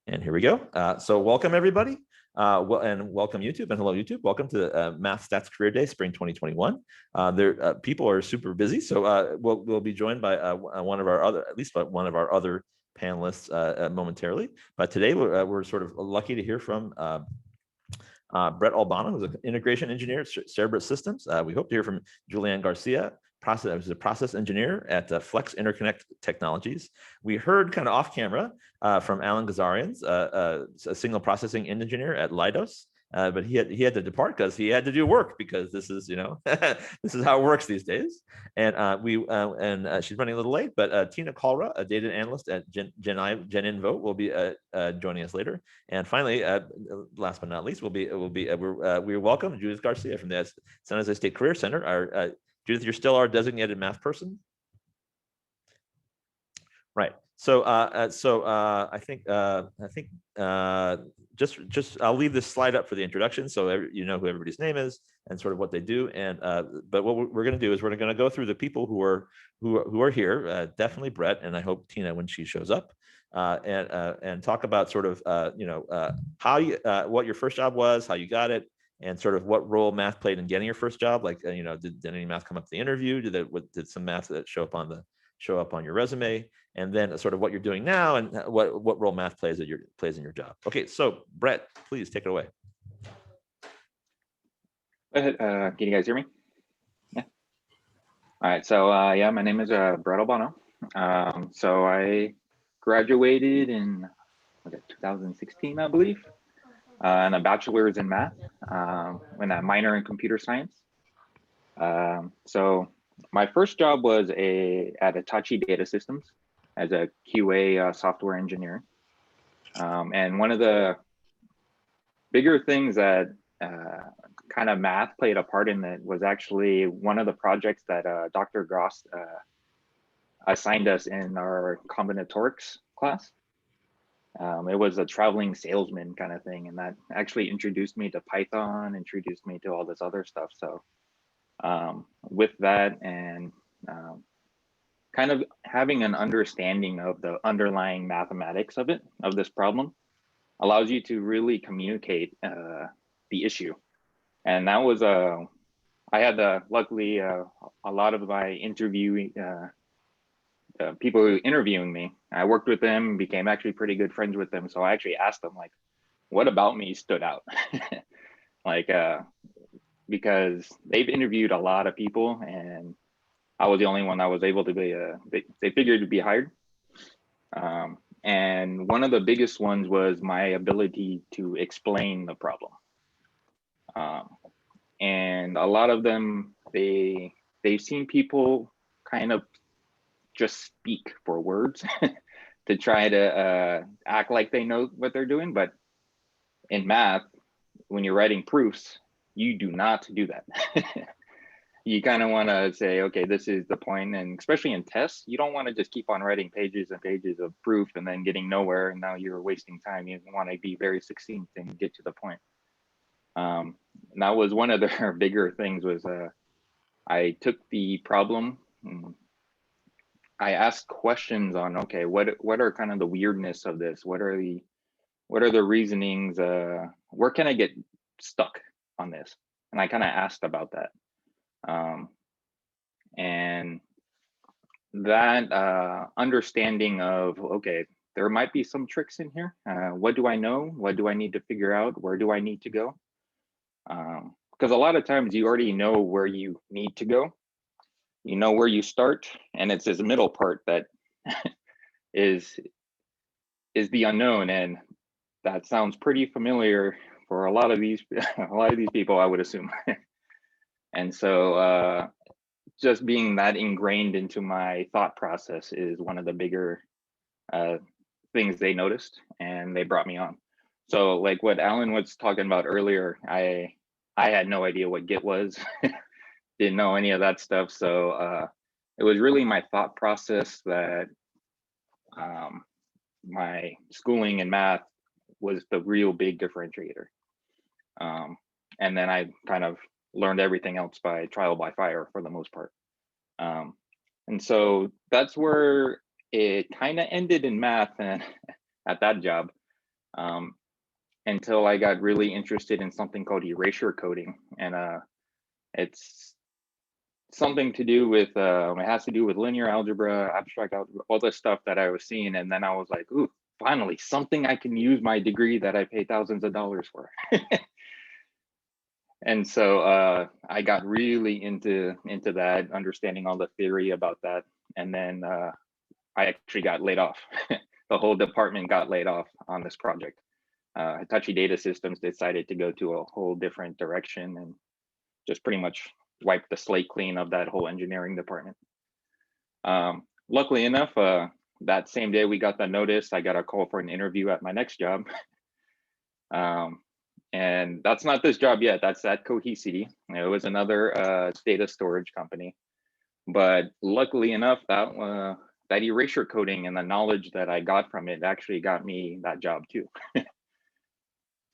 And here we go. So welcome everybody. And welcome YouTube and hello YouTube. Welcome to Math Stats Career Day, Spring 2021. People are super busy, so we'll be joined by at least one of our other panelists momentarily. But today we're sort of lucky to hear from Brett Albano, who's an integration engineer at Cerebras Systems. We hope to hear from Julianne Garcia, who's a process engineer at Flex Interconnect Technologies. We heard kind of off camera from Alan Gazarians, a signal processing engineer at Leidos. But he had to depart because he had to do work, because this is this is how it works these days. And she's running a little late, but Tina Kalra, a data analyst at Geninvo, will be joining us later. And finally, last but not least, we welcome Judith Garcia from the San Jose State Career Center. Judith, you're still our designated math person, right? So I think just I'll leave this slide up for the introduction, so you know who everybody's name is and sort of what they do. And but what we're going to do is we're going to go through the people who are here. Definitely Brett, and I hope Tina when she shows up, and talk about sort of how you what your first job was, how you got it, and sort of what role math played in getting your first job. Like did any math come up at the interview? Did some math that show up on your resume? And then sort of what you're doing now and what role math plays in your job. Okay, so Brett, please take it away. Go ahead. Can you guys hear me? Yeah. All right. So yeah, my name is Brett Albano. So I graduated in 2016, I believe, and a bachelor's in math, and a minor in computer science. So my first job was at Hitachi Data Systems as a QA software engineer. And one of the bigger things that kind of math played a part in it was actually one of the projects that Dr. Gross assigned us in our combinatorics class. It was a traveling salesman kind of thing, and that actually introduced me to Python, introduced me to all this other stuff. So with that and kind of having an understanding of the underlying mathematics of this problem allows you to really communicate the issue. And that was I had luckily a lot of my people who interviewing me, I worked with them, became actually pretty good friends with them. So I actually asked them, like, what about me stood out? Like, because they've interviewed a lot of people and I was the only one that was able to be, they figured to be hired. And one of the biggest ones was my ability to explain the problem. And a lot of them, they've seen people kind of just speak for words to try to act like they know what they're doing. But in math, when you're writing proofs, you do not do that. You kind of want to say, okay, this is the point. And especially in tests, you don't want to just keep on writing pages and pages of proof and then getting nowhere. And now you're wasting time. You want to be very succinct and get to the point. And that was one of their bigger things was I took the problem. I asked questions on, okay, what are kind of the weirdness of this? What are the reasonings? Where can I get stuck on this? And I kind of asked about that. And that understanding of, okay, there might be some tricks in here. What do I know? What do I need to figure out? Where do I need to go? Because a lot of times you already know where you need to go. You know where you start, and it's this middle part that is the unknown, and that sounds pretty familiar for a lot of these people, I would assume. And so just being that ingrained into my thought process is one of the bigger things they noticed, and they brought me on. So like what Alan was talking about earlier, I had no idea what Git was. Didn't know any of that stuff. So it was really my thought process that my schooling in math was the real big differentiator. And then I kind of learned everything else by trial by fire for the most part. And so that's where it kind of ended in math and at that job. until I got really interested in something called erasure coding. And it's something to do with, it has to do with linear algebra, abstract algebra, all this stuff that I was seeing. And then I was like, ooh, finally, something I can use my degree that I pay thousands of dollars for. And so I got really into that, understanding all the theory about that. And then I actually got laid off. The whole department got laid off on this project. Hitachi Data Systems decided to go to a whole different direction and just pretty much wiped the slate clean of that whole engineering department. Luckily enough, that same day we got the notice, I got a call for an interview at my next job. And that's not this job yet. That's at Cohesity. It was another data storage company. But luckily enough, that erasure coding and the knowledge that I got from it actually got me that job too.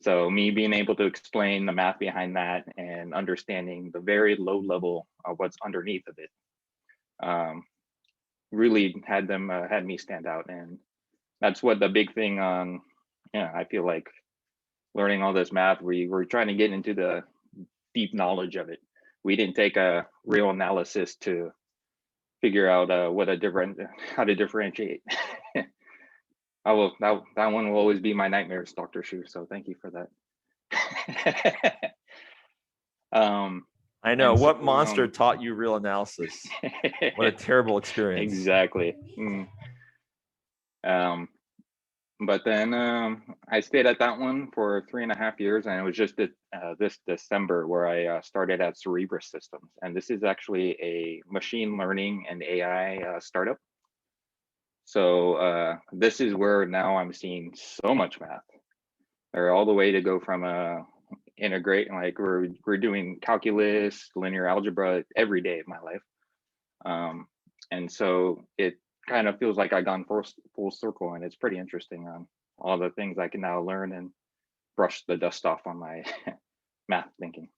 So me being able to explain the math behind that and understanding the very low level of what's underneath of it really had me stand out. And that's what the big thing on, I feel like learning all this math, we were trying to get into the deep knowledge of it. We didn't take a real analysis to figure out how to differentiate. That one will always be my nightmares, Dr. Shu. So thank you for that. I know what monster taught you real analysis. What a terrible experience. Exactly. But then I stayed at that one for 3.5 years, and it was just this December where I started at Cerebras Systems, and this is actually a machine learning and AI startup. So this is where now I'm seeing so much math, or all the way to go from integrate, like we're doing calculus, linear algebra every day of my life, and so it kind of feels like I've gone full circle, and it's pretty interesting on all the things I can now learn and brush the dust off on my math thinking.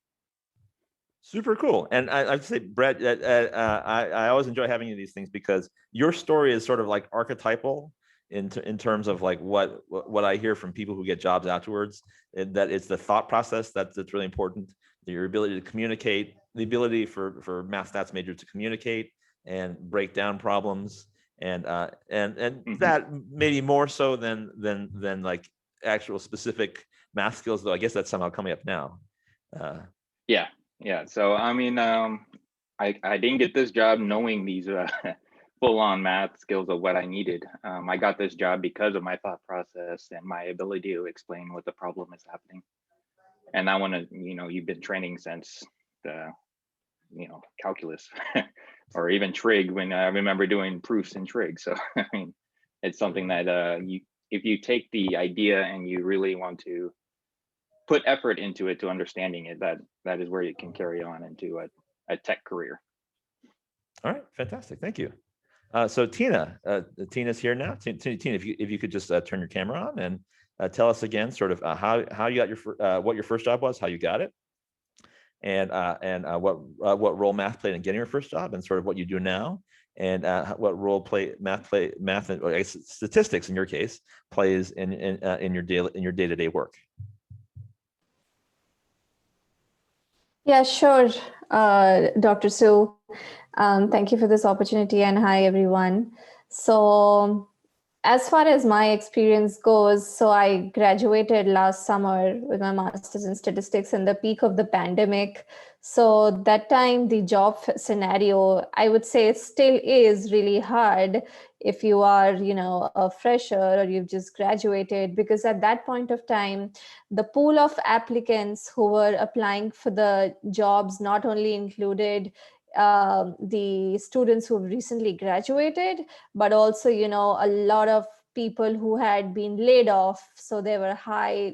Super cool. And I'd say, Brett, I always enjoy having these things because your story is sort of like archetypal in terms of like what I hear from people who get jobs afterwards, that it's the thought process that's really important, your ability to communicate, the ability for math stats majors to communicate and break down problems, and that maybe more so than like actual specific math skills, though I guess that's somehow coming up now. Yeah. So I mean, I didn't get this job knowing these full-on math skills of what I needed. I got this job because of my thought process and my ability to explain what the problem is happening. And I want to, you've been training since the, calculus or even trig, when I remember doing proofs in trig. So I mean, it's something that if you take the idea and you really want to put effort into it, to understanding it, that is where you can carry on into a tech career. All right, fantastic, thank you. So Tina, Tina's here now. Tina, if you could just turn your camera on and tell us again, sort of how you got what your first job was, how you got it, and what role math played in getting your first job, and sort of what you do now, and what role math and I guess statistics in your case plays in your day-to-day work. Yeah, sure, Dr. Sue. Thank you for this opportunity, and hi, everyone. So as far as my experience goes, so I graduated last summer with my master's in statistics in the peak of the pandemic. So that time, the job scenario, I would say, still is really hard if you are, a fresher or you've just graduated, because at that point of time, the pool of applicants who were applying for the jobs not only included the students who recently graduated, but also, a lot of people who had been laid off. So there were high,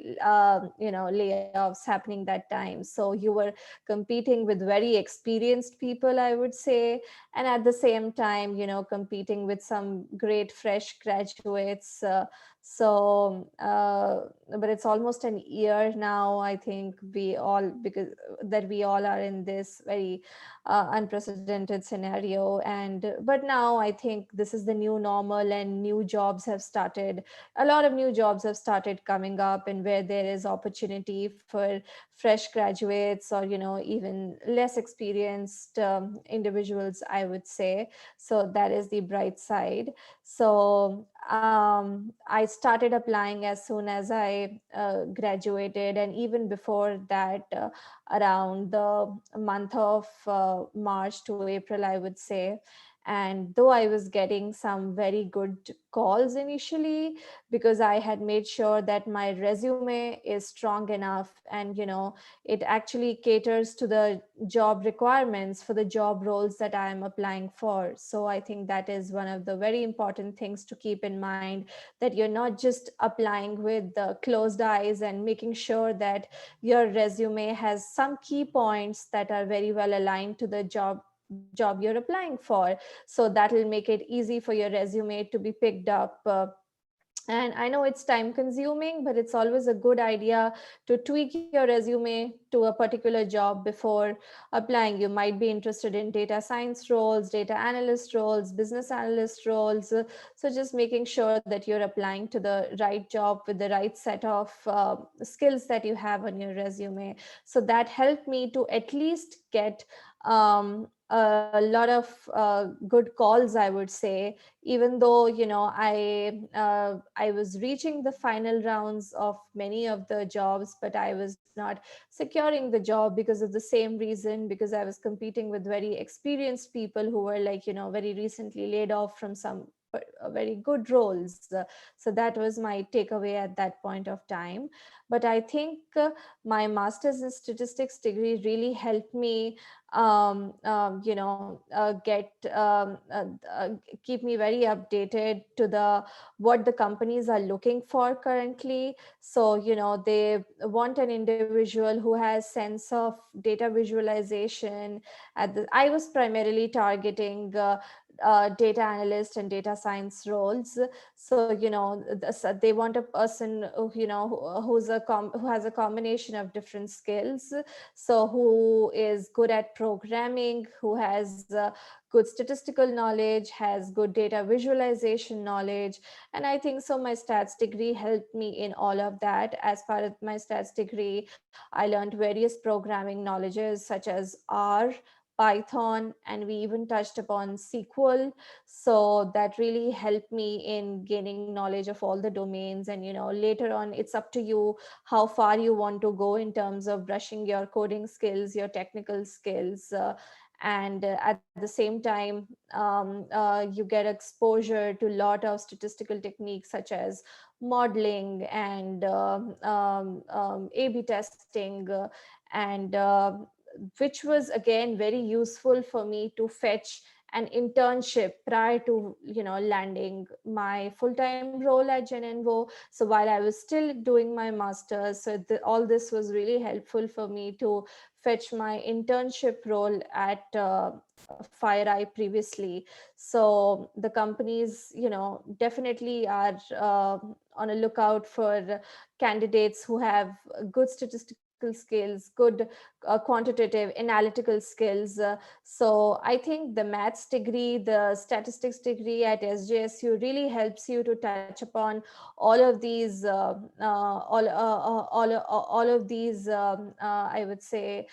layoffs happening that time. So you were competing with very experienced people, I would say. And at the same time, competing with some great fresh graduates. So, but it's almost an year now. I think we all are in this very unprecedented scenario, but now I think this is the new normal, and new jobs have started. A lot of new jobs have started coming up, and where there is opportunity for fresh graduates, or even less experienced individuals, I would say. So that is the bright side. So I started applying as soon as I graduated, and even before that, around the month of March to April, I would say. And though I was getting some very good calls initially, because I had made sure that my resume is strong enough, and it actually caters to the job requirements for the job roles that I am applying for. So I think that is one of the very important things to keep in mind, that you're not just applying with the closed eyes, and making sure that your resume has some key points that are very well aligned to the job you're applying for. So that will make it easy for your resume to be picked up. And I know it's time consuming, but it's always a good idea to tweak your resume to a particular job before applying. You might be interested in data science roles, data analyst roles, business analyst roles. So just making sure that you're applying to the right job with the right set of skills that you have on your resume. So that helped me to at least get a lot of good calls, I would say, even though I was reaching the final rounds of many of the jobs, but I was not securing the job because of the same reason, because I was competing with very experienced people who were, like, very recently laid off from some very good roles. So that was my takeaway at that point of time. But I think my master's in statistics degree really helped me get keep me very updated to the what the companies are looking for currently. So they want an individual who has sense of data visualization. I was primarily targeting data analyst and data science roles. So so they want a person who has a combination of different skills. So who is good at programming, who has good statistical knowledge, has good data visualization knowledge. And I think so my stats degree helped me in all of that. As part of my stats degree, I learned various programming knowledges such as R, Python, and we even touched upon SQL. So that really helped me in gaining knowledge of all the domains. And later on, it's up to you how far you want to go in terms of brushing your coding skills, your technical skills. And at the same time, you get exposure to a lot of statistical techniques such as modeling and A/B testing, and which was again very useful for me to fetch an internship prior to landing my full-time role at Genenvo. So while I was still doing my master's, so all this was really helpful for me to fetch my internship role at FireEye previously. So the companies definitely are on a lookout for candidates who have good statistical skills, good quantitative analytical skills. So I think the maths degree, the statistics degree at SJSU really helps you to touch upon all of these all of these I would say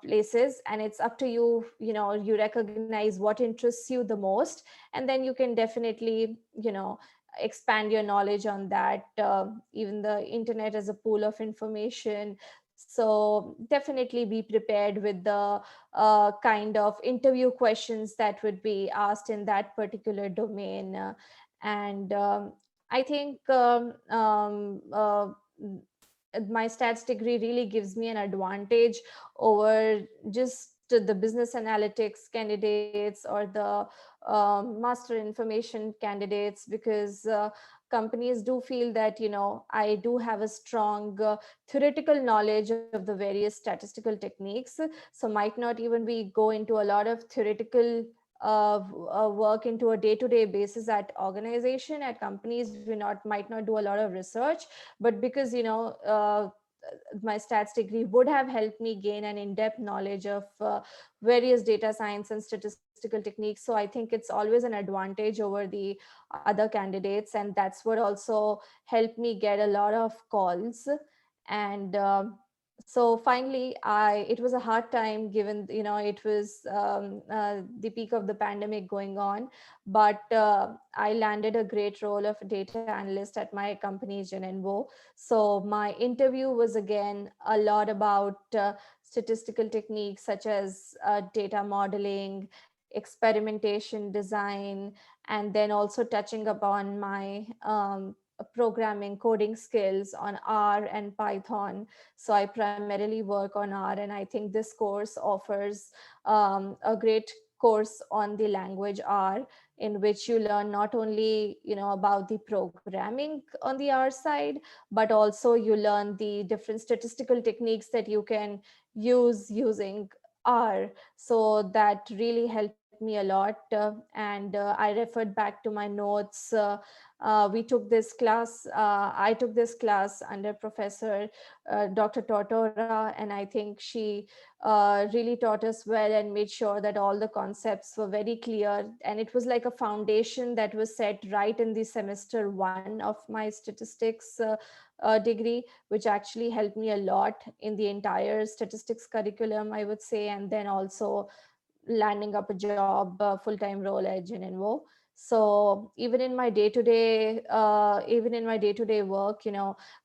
places. And it's up to you. You recognize what interests you the most, and then you can definitely expand your knowledge on that. Even the internet as a pool of information. So definitely be prepared with the kind of interview questions that would be asked in that particular domain. And I think my stats degree really gives me an advantage over just the business analytics candidates or the master information candidates, because companies do feel that I do have a strong theoretical knowledge of the various statistical techniques. So might not even we go into a lot of theoretical work into a day-to-day basis at organization, at companies, we might not do a lot of research, but because my stats degree would have helped me gain an in-depth knowledge of various data science and statistical techniques. So I think it's always an advantage over the other candidates, and that's what also helped me get a lot of calls. And so finally, it was a hard time, given it was the peak of the pandemic going on, but I landed a great role of data analyst at my company Genenvo. So my interview was again a lot about statistical techniques such as data modeling, experimentation design, and then also touching upon my programming coding skills on R and Python. So I primarily work on R, and I think this course offers a great course on the language R, in which you learn not only about the programming on the R side, but also you learn the different statistical techniques that you can use using R. So that really helped me a lot, and I referred back to my notes. We took this class. I took this class under Professor Dr. Tortora, and I think she really taught us well and made sure that all the concepts were very clear. And it was like a foundation that was set right in the semester 1 of my statistics degree, which actually helped me a lot in the entire statistics curriculum, I would say, and then also landing up a job, full-time role at Genenvo. So even in my day-to-day work,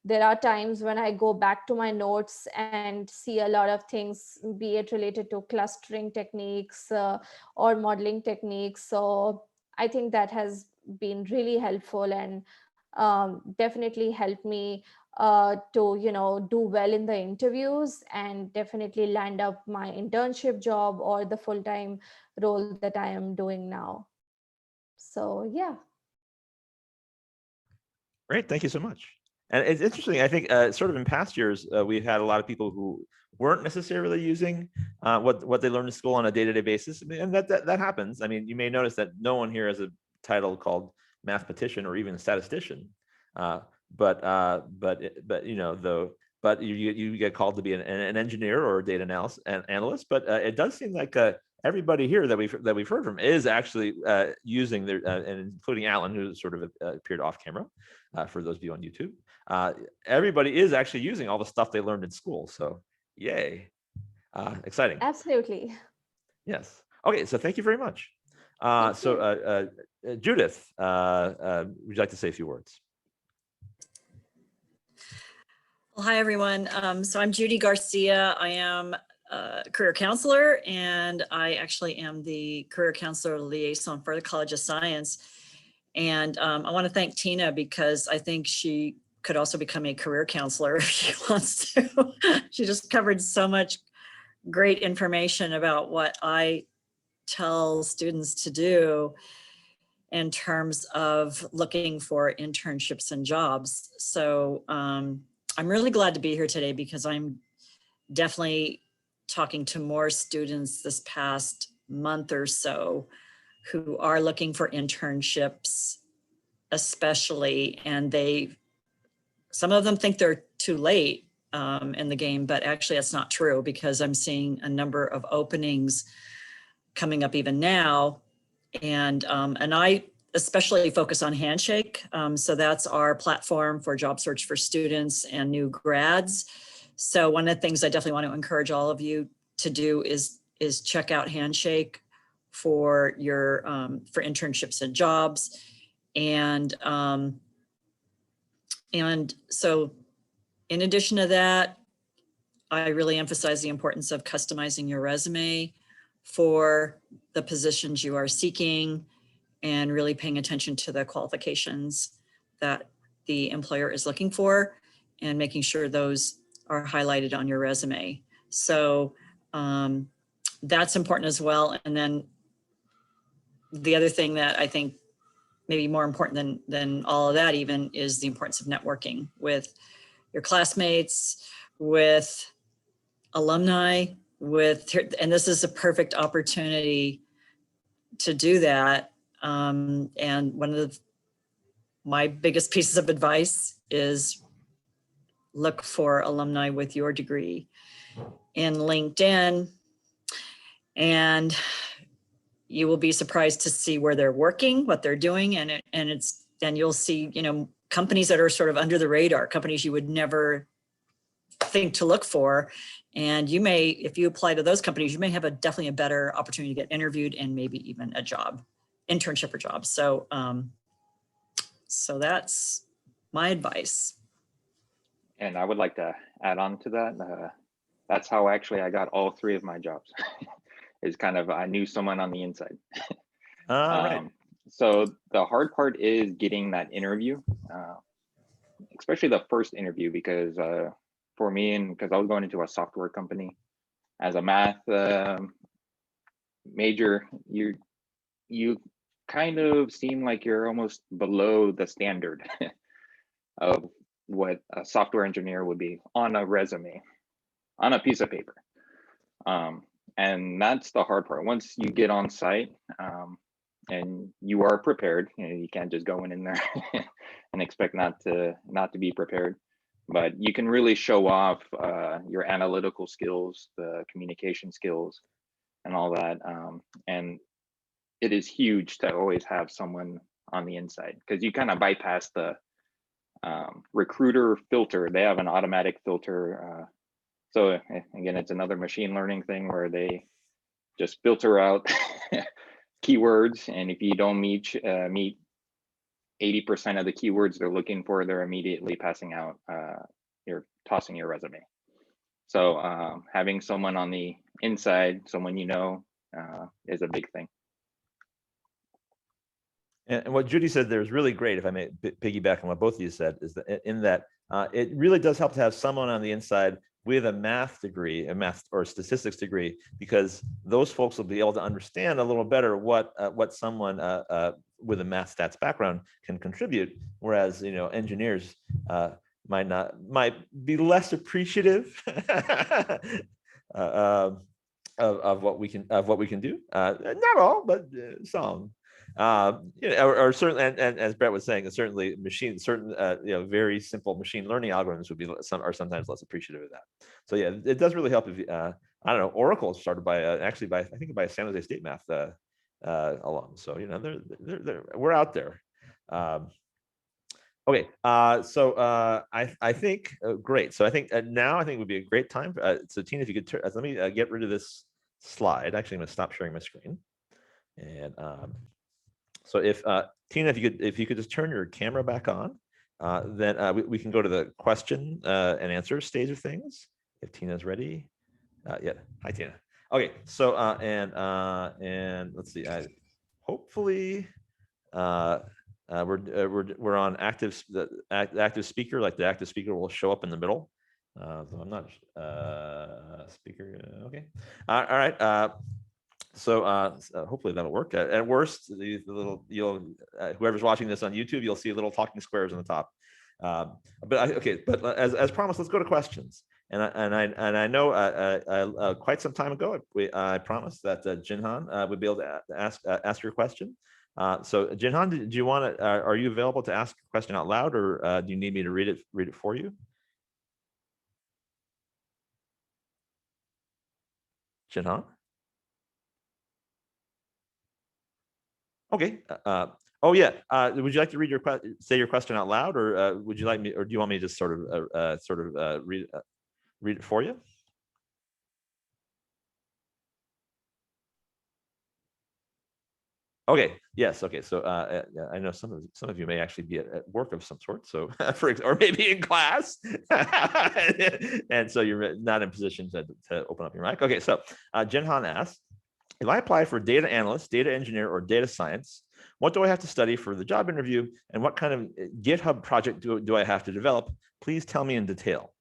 there are times when I go back to my notes and see a lot of things, be it related to clustering techniques or modeling techniques. So I think that has been really helpful, and definitely helped me to do well in the interviews, and definitely land up my internship job or the full-time role that I am doing now. So yeah. Great, thank you so much. And it's interesting, I think sort of in past years, we've had a lot of people who weren't necessarily using what they learned in school on a day-to-day basis. And that happens. I mean, you may notice that no one here has a title called mathematician or even statistician. But you get called to be an engineer or a data analyst. But it does seem like everybody here that we've heard from is actually using their, and including Alan, who sort of appeared off camera, for those of you on YouTube. Everybody is actually using all the stuff they learned in school. So yay, exciting. Absolutely. Yes. Okay, so thank you very much. Judith, would you like to say a few words? Well, hi, everyone. So I'm Judy Garcia. I am a career counselor, and I actually am the career counselor liaison for the College of Science. And I want to thank Tina, because I think she could also become a career counselor if she wants to. She just covered so much great information about what I tell students to do in terms of looking for internships and jobs. So I'm really glad to be here today, because I'm definitely talking to more students this past month or so who are looking for internships, especially, and some of them think they're too late in the game, but actually that's not true, because I'm seeing a number of openings coming up even now. And I especially focus on Handshake. So that's our platform for job search for students and new grads. So one of the things I definitely want to encourage all of you to do is check out Handshake for your for internships and jobs. And so in addition to that, I really emphasize the importance of customizing your resume for the positions you are seeking, and really paying attention to the qualifications that the employer is looking for, and making sure those are highlighted on your resume. So that's important as well. And then the other thing that I think maybe more important than all of that even is the importance of networking with your classmates, with alumni, and this is a perfect opportunity to do that. And one of my biggest pieces of advice is look for alumni with your degree in LinkedIn, and you will be surprised to see where they're working, what they're doing, and you'll see, companies that are sort of under the radar, companies you would never think to look for. And you may, if you apply to those companies, you may have definitely a better opportunity to get interviewed and maybe even a job, internship or job. So, so that's my advice. And I would like to add on to that. That's how actually I got all 3 of my jobs. Is kind of, I knew someone on the inside. Right. So the hard part is getting that interview, especially the first interview, because for me, and because I was going into a software company as a math major, you kind of seem like you're almost below the standard of what a software engineer would be on a resume, on a piece of paper. And that's the hard part. Once you get on site and you are prepared, you can't just go in there and expect not to be prepared. But you can really show off your analytical skills, the communication skills, and all that. And it is huge to always have someone on the inside, because you kind of bypass the recruiter filter. They have an automatic filter. So again, it's another machine learning thing where they just filter out keywords, and if you don't meet 80% of the keywords they're looking for, they're immediately passing out. You're tossing your resume. So having someone on the inside, someone is a big thing. And what Judy said there is really great, if I may piggyback on what both of you said, is that in that it really does help to have someone on the inside with a math degree, a math or statistics degree, because those folks will be able to understand a little better what someone with a math stats background can contribute, whereas engineers might be less appreciative of what we can do. Not all, but some. Or certainly, and as Brett was saying, certainly very simple machine learning algorithms would be are sometimes less appreciative of that. So yeah, it does really help if I don't know, Oracle started by I think by a San Jose State math alum. So we're out there. Okay, so I think great. So I think now I think would be a great time. So Tina, if you could let me get rid of this slide. Actually, I'm going to stop sharing my screen. And so if Tina, if you could just turn your camera back on, then we can go to the question and answer stage of things. If Tina's ready, yeah. Hi, Tina. Okay, so and let's see. Hopefully we're on active speaker. Like the active speaker will show up in the middle. So I'm not speaker. Okay. All right. So hopefully that'll work. At worst, the little whoever's watching this on YouTube, you'll see little talking squares on the top. But as promised, let's go to questions. And I know quite some time ago I promised that Jinhan would be able to ask your question. So Jinhan, do you want to? Are you available to ask a question out loud, or do you need me to read it for you? Jinhan. Okay. Oh yeah. Would you like to say your question out loud, or would you like me, or do you want me to just sort of read it for you? Okay. Yes. Okay. So I know some of you may actually be at work of some sort. So or maybe in class, and so you're not in a position to open up your mic. Okay. So Jinhan asks, if I apply for data analyst, data engineer, or data science, what do I have to study for the job interview, and what kind of GitHub project do I have to develop? Please tell me in detail.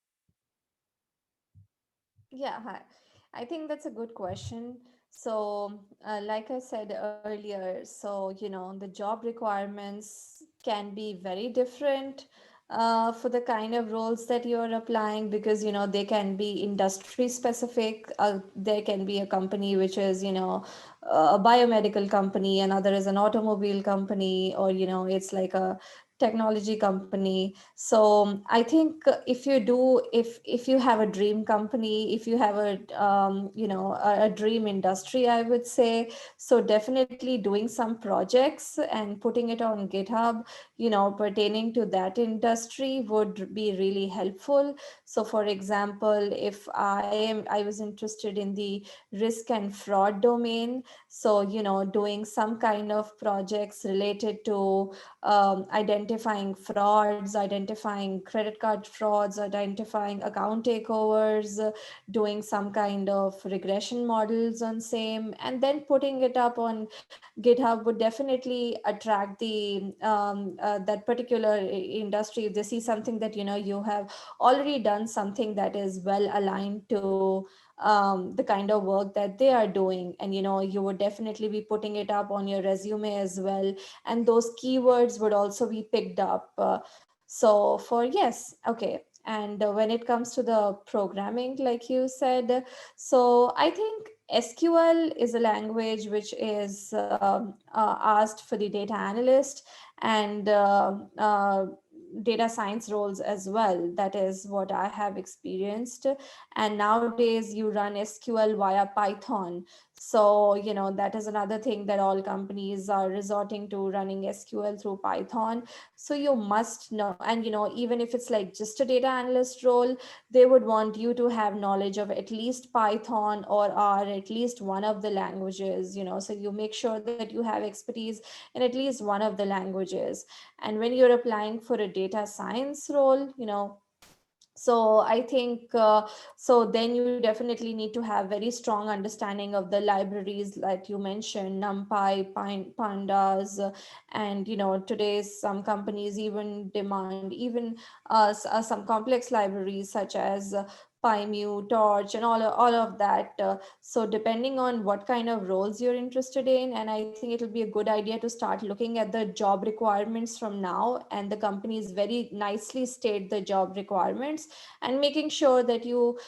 Yeah, hi. I think that's a good question. So, like I said earlier, so the job requirements can be very different for the kind of roles that you're applying, because they can be industry specific. There can be a company which is a biomedical company, another is an automobile company, or it's like a technology company. So I think if you have a dream company, if you have a dream industry, I would say, so definitely doing some projects and putting it on GitHub pertaining to that industry would be really helpful. So for example, if I was interested in the risk and fraud domain, so doing some kind of projects related to identifying frauds, identifying credit card frauds, identifying account takeovers, doing some kind of regression models on same, and then putting it up on GitHub would definitely attract the that particular industry. If they see something that you have already done something that is well aligned to the kind of work that they are doing, and you would definitely be putting it up on your resume as well, and those keywords would also be picked up. So for yes, okay. And when it comes to the programming, like you said, so I think SQL is a language which is asked for the data analyst and data science roles as well. That is what I have experienced. And nowadays you run SQL via Python. So, that is another thing that all companies are resorting to, running SQL through Python. So you must know, and, even if it's like just a data analyst role, they would want you to have knowledge of at least Python or R, at least one of the languages, so you make sure that you have expertise in at least one of the languages. And when you're applying for a data science role, so I think so then you definitely need to have very strong understanding of the libraries that you mentioned, NumPy, Pandas, and today's some companies even demand even some complex libraries such as PyMu, Torch, and all of that. So depending on what kind of roles you're interested in, and I think it'll be a good idea to start looking at the job requirements from now, and the companies very nicely state the job requirements, and making sure that you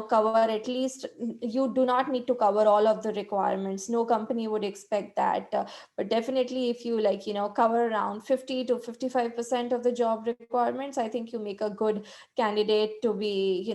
cover at least, you do not need to cover all of the requirements. No company would expect that, but definitely if you cover around 50 to 55% of the job requirements, I think you make a good candidate to be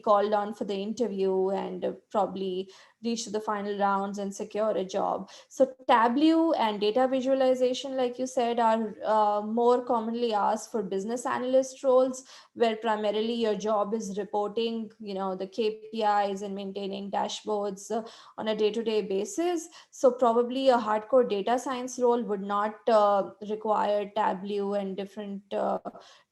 called on for the interview, and probably reach to the final rounds and secure a job. So Tableau and data visualization, like you said, are more commonly asked for business analyst roles, where primarily your job is reporting, the KPIs and maintaining dashboards on a day-to-day basis. So probably a hardcore data science role would not require Tableau and different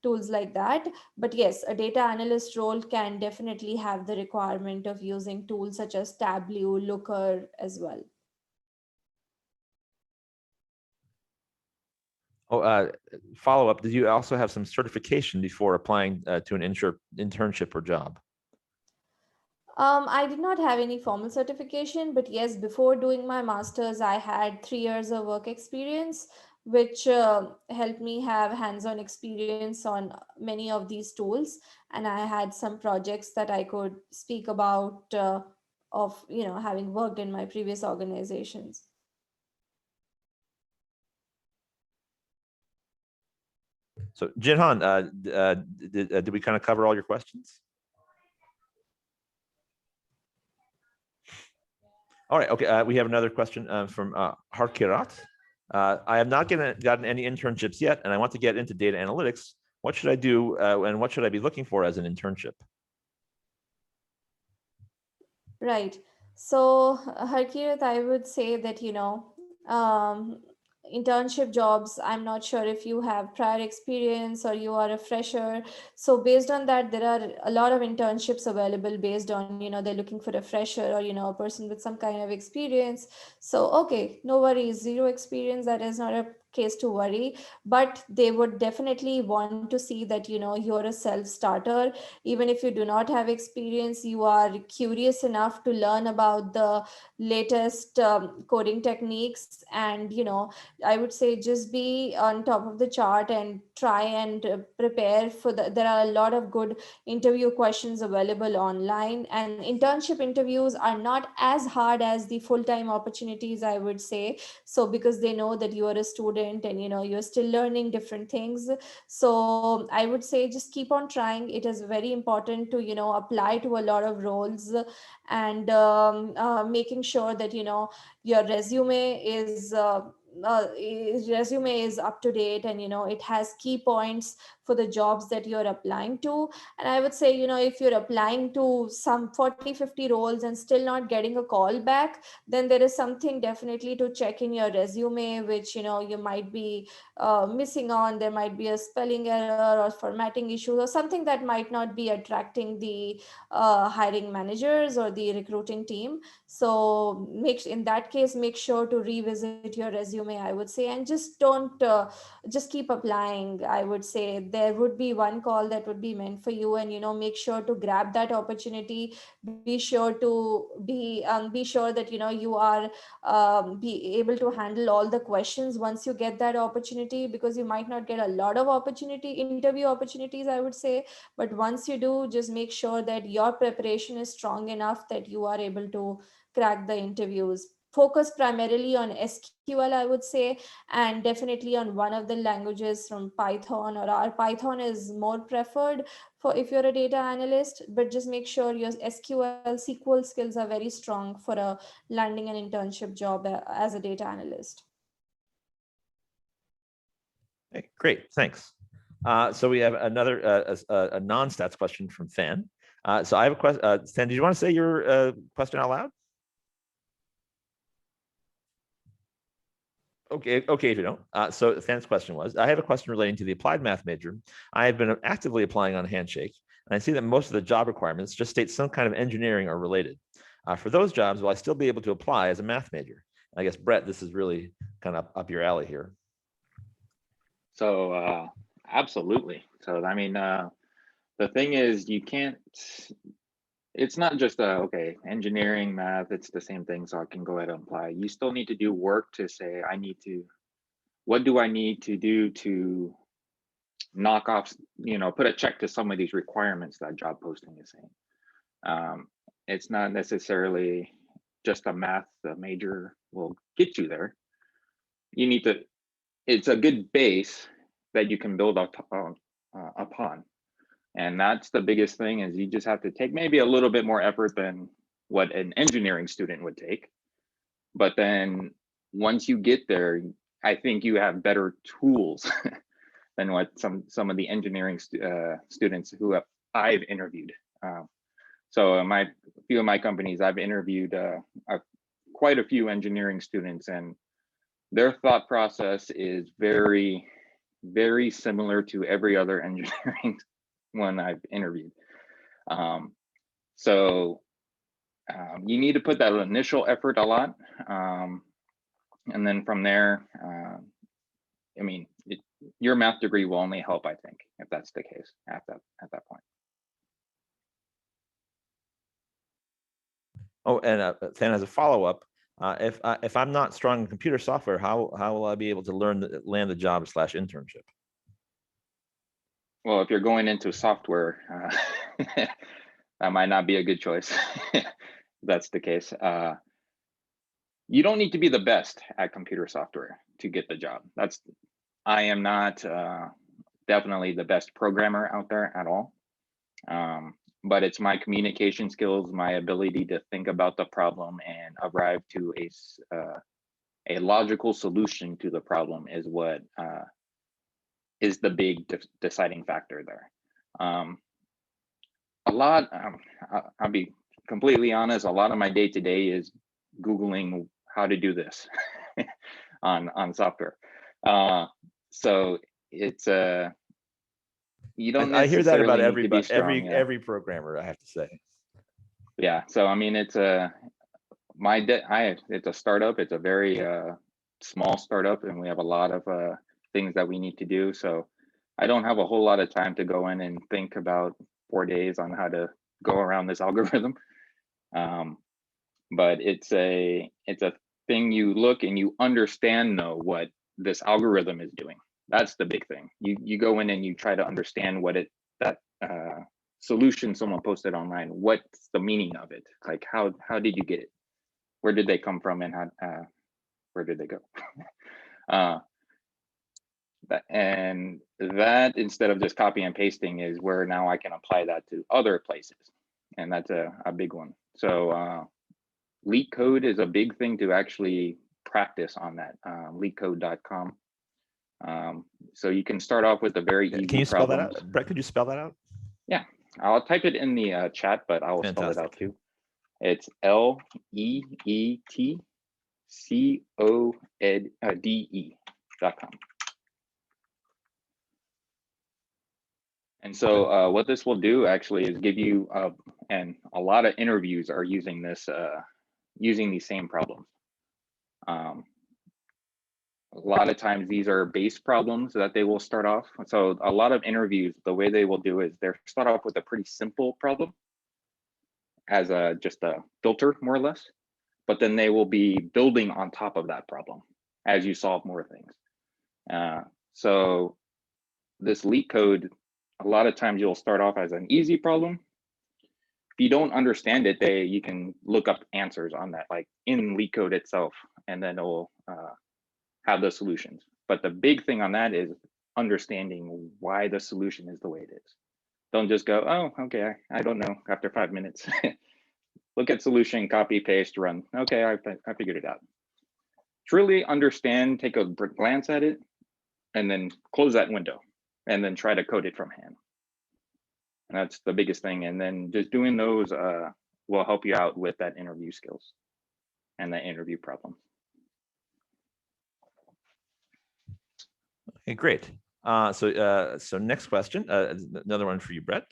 tools like that. But yes, a data analyst role can definitely have the requirement of using tools such as Tableau, Looker as well. Follow up. Did you also have some certification before applying to an internship or job? I did not have any formal certification, but yes, before doing my master's, I had 3 years of work experience, which helped me have hands-on experience on many of these tools. And I had some projects that I could speak about of, having worked in my previous organizations. So Jinhan, did we kind of cover all your questions? All right, okay, we have another question from Harkirat. I have not gotten any internships yet, and I want to get into data analytics. What should I do, and what should I be looking for as an internship? Right. So, Harkirat, I would say that, internship jobs, I'm not sure if you have prior experience or you are a fresher. So based on that, there are a lot of internships available based on, they're looking for a fresher or, a person with some kind of experience. So, okay, no worries, zero experience, that is not a case to worry, but they would definitely want to see that, you're a self-starter. Even if you do not have experience, you are curious enough to learn about the latest coding techniques. And, I would say just be on top of the chart and try and prepare for there are a lot of good interview questions available online, and internship interviews are not as hard as the full-time opportunities, I would say. So because they know that you are a student and you're still learning different things, so I would say just keep on trying. It is very important to apply to a lot of roles, and making sure that your resume is up to date, and it has key points for the jobs that you're applying to. And I would say, if you're applying to some 40-50 roles and still not getting a call back, then there is something definitely to check in your resume, which you might be missing on. There might be a spelling error or formatting issue or something that might not be attracting the hiring managers or the recruiting team. So in that case, make sure to revisit your resume, I would say, and just don't just keep applying. I would say there would be one call that would be meant for you, and make sure to grab that opportunity. Be sure that you are be able to handle all the questions once you get that opportunity, because you might not get a lot of interview opportunities, I would say. But once you do, just make sure that your preparation is strong enough that you are able to crack the interviews. Focus primarily on SQL, I would say, and definitely on one of the languages from Python or R. Python is more preferred for if you're a data analyst, but just make sure your SQL skills are very strong for landing an internship job as a data analyst. Okay, great, thanks. So we have another a non-stats question from Fan. So I have a question. Fan, did you want to say your question out loud? Okay, if you don't. So Fan's question was, I have a question relating to the applied math major. I have been actively applying on Handshake, and I see that most of the job requirements just state some kind of engineering or related. For those jobs, will I still be able to apply as a math major? I guess, Brett, this is really kind of up your alley here. So absolutely. So, I mean, the thing is, you can't, it's not just okay, engineering, math, it's the same thing, so I can go ahead and apply. You still need to do work to say, what do I need to do to knock off, put a check to some of these requirements that job posting is saying. It's not necessarily just a math major will get you there. You need to, it's a good base that you can build upon. And that's the biggest thing, is you just have to take maybe a little bit more effort than what an engineering student would take. But then once you get there, I think you have better tools than what some of the engineering students who I've interviewed. So a few of my companies, I've interviewed quite a few engineering students, and their thought process is very, very similar to every other engineering one I've interviewed. So you need to put that initial effort a lot. And then from there, I mean, your math degree will only help, I think, if that's the case at that point. Oh, and then as a follow-up, if I'm not strong in computer software, how will I be able to land the job / internship? Well, if you're going into software, that might not be a good choice. If that's the case. You don't need to be the best at computer software to get the job. I am not definitely the best programmer out there at all. But it's my communication skills, my ability to think about the problem and arrive to a logical solution to the problem is what is the big deciding factor there. I'll be completely honest, a lot of my day-to-day is Googling how to do this on software. So it's you don't. I hear that about every programmer, I have to say. Yeah. So I mean, it's a startup. It's a very small startup and we have a lot of things that we need to do. So I don't have a whole lot of time to go in and think about 4 days on how to go around this algorithm. But it's a thing you look and you understand though what this algorithm is doing. That's the big thing. You go in and you try to understand what that solution someone posted online, what's the meaning of it? Like how did you get it? Where did they come from and how where did they go? That instead of just copy and pasting is where now I can apply that to other places. And that's a big one. So LeetCode is a big thing to actually practice on that, leetcode.com. So you can start off with a very easy Can you spell problems. that out? Brett, could you spell that out? Yeah, I'll type it in the chat, but I will spell it out too. It's LeetCode.com. And so what this will do actually is give you, and a lot of interviews are using this, using these same problems. A lot of times these are base problems that they will start off. So a lot of interviews, the way they will do is they start off with a pretty simple problem as just a filter, more or less. But then they will be building on top of that problem as you solve more things. So this LeetCode, a lot of times you'll start off as an easy problem. If you don't understand it, you can look up answers on that, like in LeetCode itself, and then it will have the solutions. But the big thing on that is understanding why the solution is the way it is. Don't just go, oh, okay, I don't know, after 5 minutes. Look at solution, copy, paste, run. Okay, I figured it out. Truly understand, take a glance at it, and then close that window, and then try to code it from hand. And that's the biggest thing. And then just doing those will help you out with that interview skills and that interview problem. Okay, great. So next question, another one for you, Brett.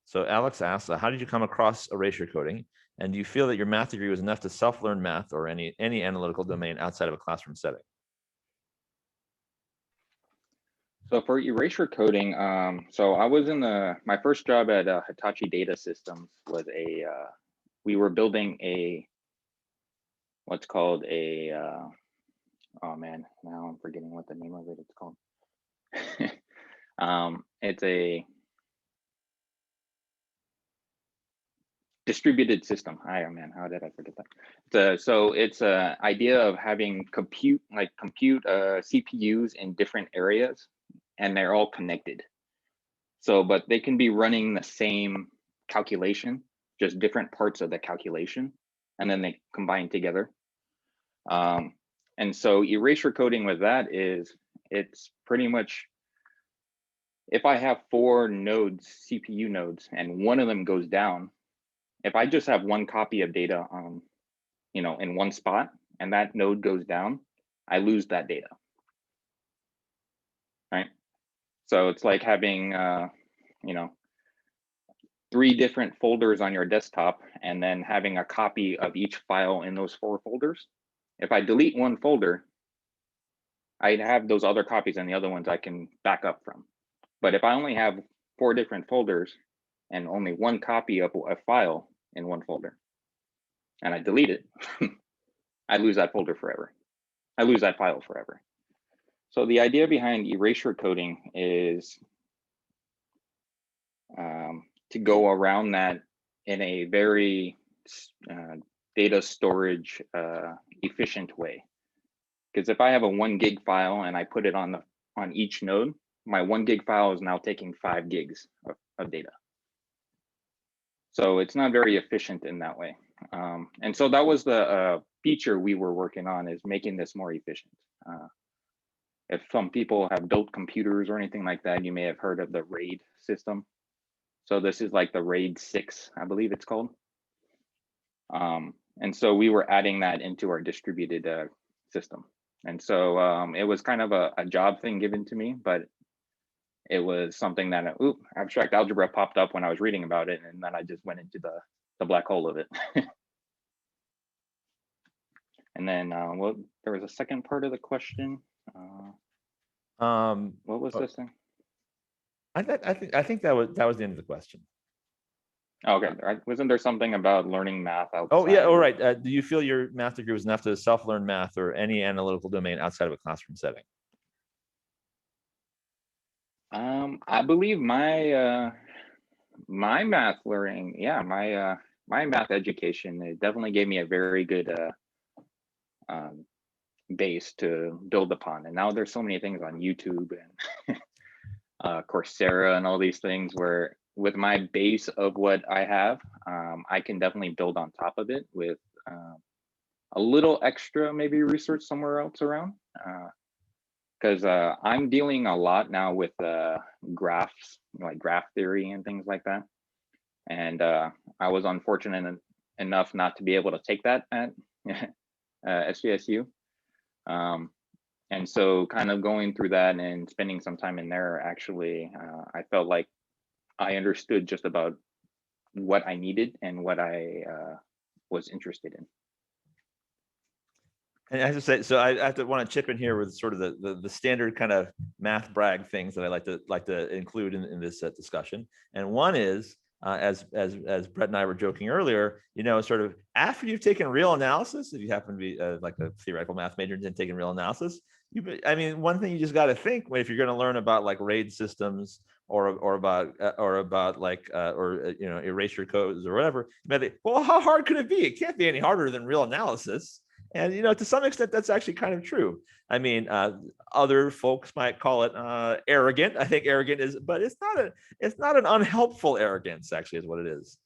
So Alex asks, how did you come across erasure coding? And do you feel that your math degree was enough to self-learn math or any analytical domain outside of a classroom setting? So for erasure coding, so I was in my first job at Hitachi Data Systems was we were building what's called oh man, now I'm forgetting what the name of it is called. It's a distributed system. Oh man, how did I forget that? So it's an idea of having compute CPUs in different areas, and they're all connected. So, but they can be running the same calculation, just different parts of the calculation, and then they combine together. And so erasure coding with that is, it's pretty much, if I have 4 nodes, CPU nodes, and one of them goes down, if I just have one copy of data in one spot, and that node goes down, I lose that data, right? So it's like having, 3 different folders on your desktop and then having a copy of each file in those 4 folders. If I delete one folder, I'd have those other copies and the other ones I can back up from. But if I only have 4 different folders and only one copy of a file in one folder, and I delete it, I lose that folder forever. I lose that file forever. So the idea behind erasure coding is to go around that in a very data storage efficient way. Because if I have a 1 gig file and I put it on each node, my 1 gig file is now taking 5 gigs of data. So it's not very efficient in that way. And so that was the feature we were working on, is making this more efficient. If some people have built computers or anything like that, you may have heard of the RAID system. So this is like the RAID 6, I believe it's called. And so we were adding that into our distributed system. And so it was kind of a job thing given to me, but it was something that, abstract algebra popped up when I was reading about it, and then I just went into the black hole of it. And then there was a second part of the question. What was this thing? I think that was the end of the question. Okay, wasn't there something about learning math outside? Oh yeah, all right. Do you feel your math degree was enough to self-learn math or any analytical domain outside of a classroom setting? I believe my my math learning, yeah, my math education, it definitely gave me a very good base to build upon. And now there's so many things on YouTube and Coursera and all these things where with my base of what I have, I can definitely build on top of it with a little extra maybe research somewhere else around. Because I'm dealing a lot now with graphs, like graph theory and things like that. And I was unfortunate enough not to be able to take that at SJSU. And so kind of going through that and spending some time in there, actually, I felt like I understood just about what I needed and what I was interested in. And I have to say, so I have to want to chip in here with sort of the standard kind of math brag things that I like to include in this discussion. And one is, as Brett and I were joking earlier, you know, sort of after you've taken real analysis, if you happen to be like a theoretical math major and taken real analysis, I mean, one thing you just got to think if you're going to learn about like RAID systems or about like you know, erasure codes or whatever, well, how hard could it be? It can't be any harder than real analysis. And, you know, to some extent, that's actually kind of true. I mean, other folks might call it arrogant. I think arrogant is, but it's not an unhelpful arrogance, actually, is what it is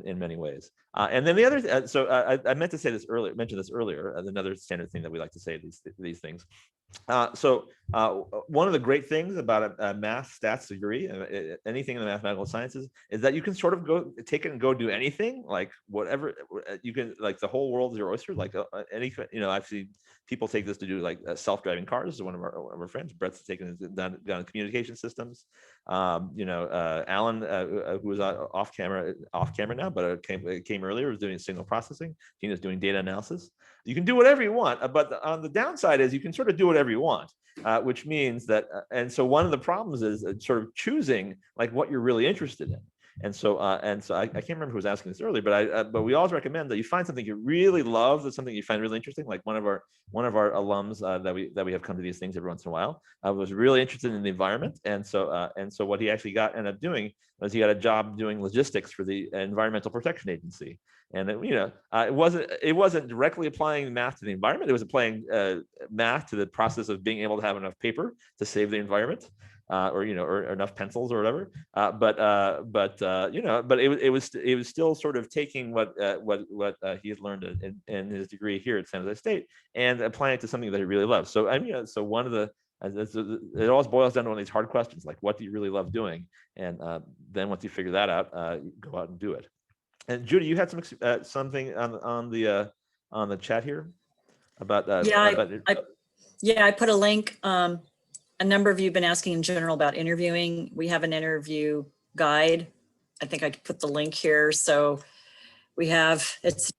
in many ways. And then the other, so I meant to say this earlier, mention this earlier, another standard thing that we like to say these things. So one of the great things about a math stats degree, anything in the mathematical sciences, is that you can sort of go take it and go do anything, like whatever you can, like the whole world is your oyster, like anything. You know, I've seen people take this to do like self-driving cars. This is one of our friends. Brett's taken it down communication systems. You know, Alan, who was off camera now, but came earlier, was doing signal processing. Tina's doing data analysis. You can do whatever you want, but on the downside is you can sort of do whatever you want, which means that, and so one of the problems is sort of choosing like what you're really interested in. And so I can't remember who was asking this earlier, but we always recommend that you find something you really love, that's something you find really interesting. Like one of our alums that we have come to these things every once in a while was really interested in the environment, and so what he actually ended up doing was he got a job doing logistics for the Environmental Protection Agency. And you know, it wasn't directly applying math to the environment. It was applying math to the process of being able to have enough paper to save the environment, or you know, or enough pencils or whatever. You know, but it was still sort of taking what he had learned in his degree here at San Jose State and applying it to something that he really loves. So I mean, so one of the it always boils down to one of these hard questions, like what do you really love doing? And then once you figure that out, you go out and do it. And Judy, you had something on the chat here about I put a link. A number of you have been asking in general about interviewing. We have an interview guide. I think I could put the link here. So we have, it's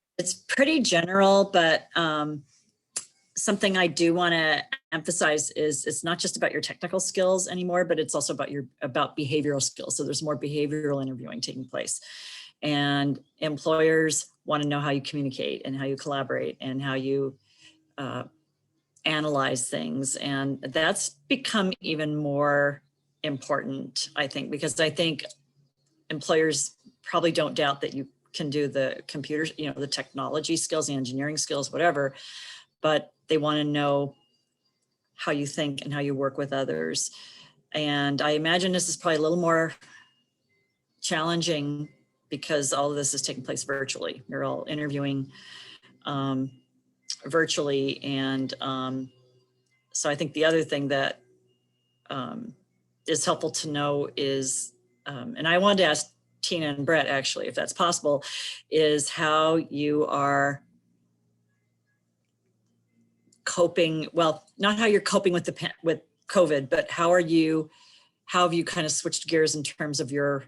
pretty general, but something I do want to emphasize is it's not just about your technical skills anymore, but it's also about behavioral skills. So there's more behavioral interviewing taking place. And employers want to know how you communicate and how you collaborate and how you analyze things. And that's become even more important, I think, because I think employers probably don't doubt that you can do the computers, you know, the technology skills, the engineering skills, whatever, but they want to know how you think and how you work with others. And I imagine this is probably a little more challenging because all of this is taking place virtually. You're all interviewing virtually. And so I think the other thing that is helpful to know is, and I wanted to ask Tina and Brett actually, if that's possible, is how you are coping, well, not how you're coping with with COVID, but how have you kind of switched gears in terms of your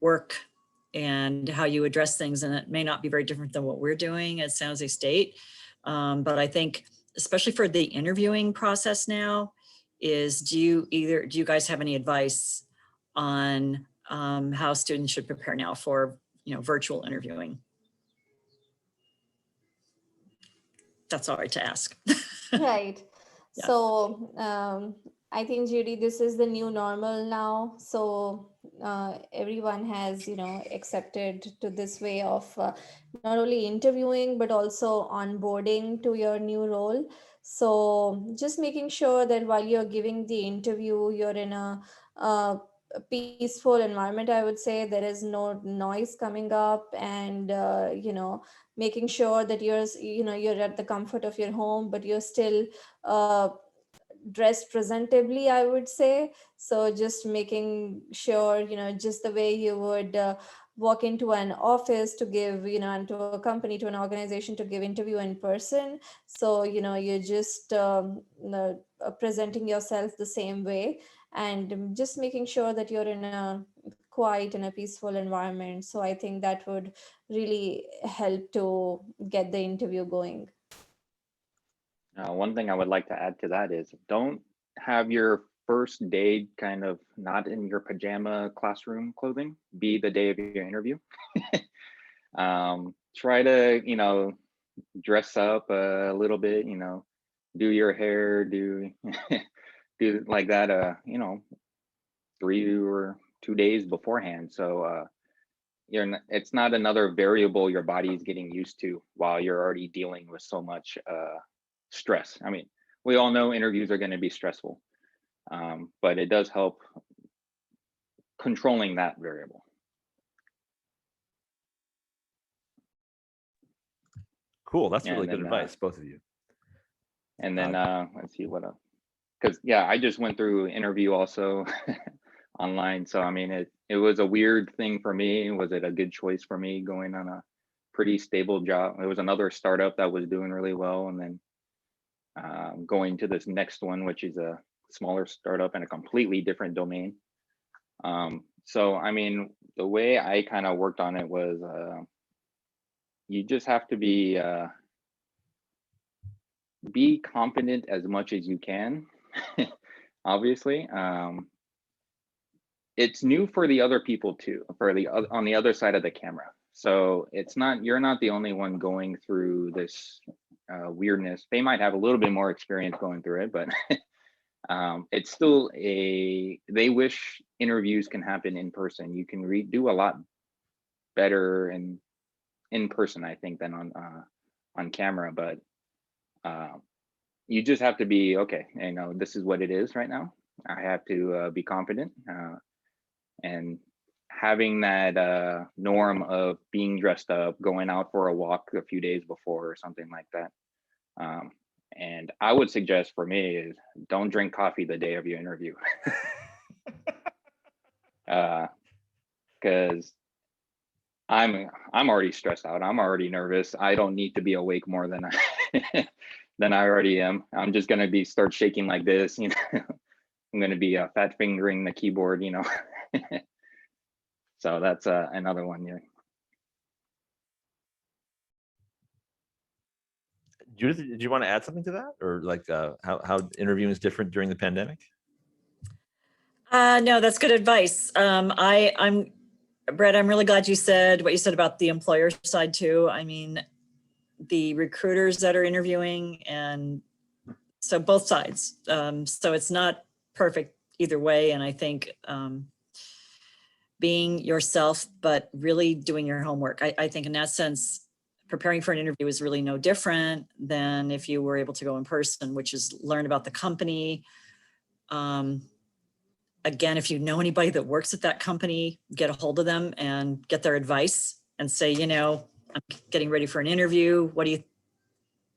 work and how you address things? And it may not be very different than what we're doing at San Jose State, But I think, especially for the interviewing process now, do you guys have any advice on how students should prepare now for, virtual interviewing? That's all right to ask. Right. Yeah. So I think, Judy, this is the new normal now. So everyone has, accepted to this way of not only interviewing, but also onboarding to your new role. So just making sure that while you're giving the interview, you're in a peaceful environment, I would say. There is no noise coming up, and, making sure that you're at the comfort of your home, but you're still dressed presentably, I would say. So just making sure, just the way you would walk into an office to give, and to a company, to an organization to give interview in person. So, you're just presenting yourself the same way, and just making sure that you're in a quiet and a peaceful environment. So I think that would really help to get the interview going. One thing I would like to add to that is don't have your first day kind of not in your pajama classroom clothing be the day of your interview. Try to, dress up a little bit, do your hair, do do like that, 3 or 2 days beforehand. So it's not another variable your body is getting used to while you're already dealing with so much stress. I mean, we all know interviews are going to be stressful, but it does help controlling that variable. Cool. That's really good advice, both of you. And then let's see what else. Because I just went through interview also online. So I mean, it was a weird thing for me. Was it a good choice for me going on a pretty stable job? It was another startup that was doing really well, and then going to this next one, which is a smaller startup in a completely different domain. So I mean, the way I kind of worked on it was you just have to be confident as much as you can. Obviously, it's new for the other people too, on the other side of the camera. So you're not the only one going through this weirdness. They might have a little bit more experience going through it, but it's still they wish interviews can happen in person. You can do a lot better in person, I think, than on camera. But you just have to be okay. This is what it is right now. I have to be confident, and having that norm of being dressed up, going out for a walk a few days before or something like that. And I would suggest for me is don't drink coffee the day of your interview. Because I'm already stressed out. I'm already nervous. I don't need to be awake more than than I already am. I'm just gonna start shaking like this. I'm gonna be fat fingering the keyboard. So that's another one. Yeah. Judith, did you want to add something to that, or like how interviewing is different during the pandemic? No, that's good advice. Brett, I'm really glad you said what you said about the employer side too. I mean, the recruiters that are interviewing, and so both sides. So it's not perfect either way. And I think being yourself, but really doing your homework. I think in that sense, preparing for an interview is really no different than if you were able to go in person, which is learn about the company. Again, if you know anybody that works at that company, get a hold of them and get their advice and say, I'm getting ready for an interview.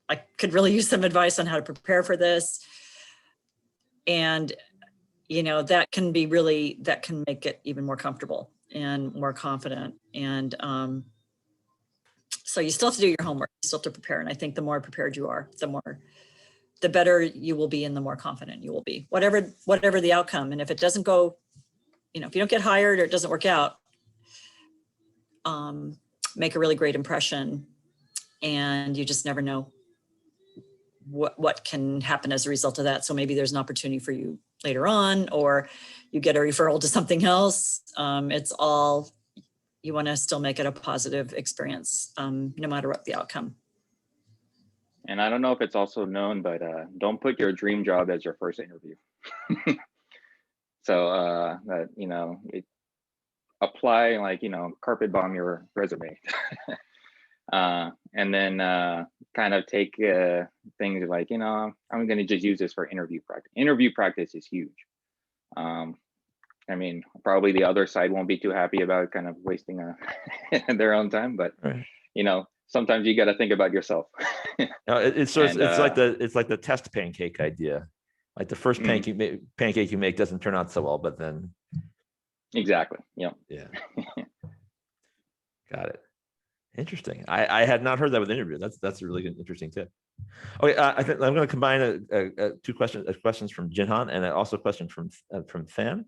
I could really use some advice on how to prepare for this. And, that can make it even more comfortable and more confident. And so you still have to do your homework, you still have to prepare. And I think the more prepared you are, the better you will be and the more confident you will be, whatever the outcome. And if it doesn't go, if you don't get hired or it doesn't work out, make a really great impression, and you just never know what can happen as a result of that. So maybe there's an opportunity for you later on, or you get a referral to something else. It's all, you want to still make it a positive experience, no matter what the outcome. And I don't know if it's also known, but don't put your dream job as your first interview. So that, you know, apply, like, you know, carpet bomb your resume. And then kind of take things like, you know, I'm going to just use this for interview practice. Interview practice is huge. I mean, probably the other side won't be too happy about kind of wasting their own time, but Right. you know, sometimes you got to think about yourself. No, it's like the test pancake idea. Like the first pancake you make doesn't turn out so well, but then. Exactly. Yeah. Yeah. Got it. Interesting. I had not heard that with interview. That's a really good, interesting tip. Okay, I think I'm going to combine two questions from Jinhan and also a question from Fan.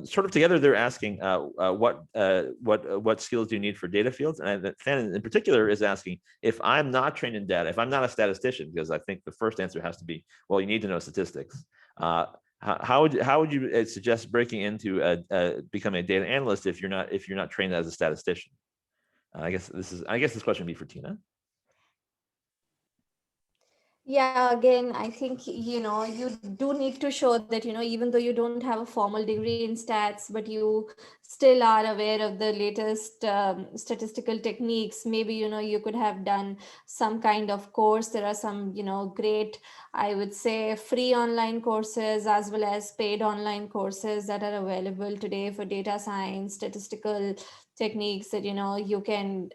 Sort of together, they're asking what skills do you need for data fields, and Fan in particular is asking, if I'm not trained in data, if I'm not a statistician, because I think the first answer has to be, well, you need to know statistics. How would you suggest breaking into becoming a data analyst if you're not trained as a statistician? I guess this question would be for Tina. Yeah, again, I think, you know, you do need to show that, you know, even though you don't have a formal degree in stats, but you still are aware of the latest statistical techniques. Maybe, you know, you could have done some kind of course. There are some, you know, great, I would say, free online courses as well as paid online courses that are available today for data science, statistical techniques that, you know, you can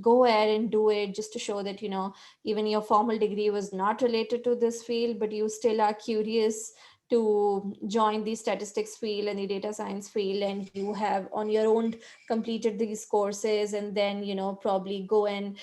go ahead and do it just to show that, you know, even your formal degree was not related to this field, but you still are curious to join the statistics field and the data science field, and you have on your own completed these courses, and then, you know, probably go and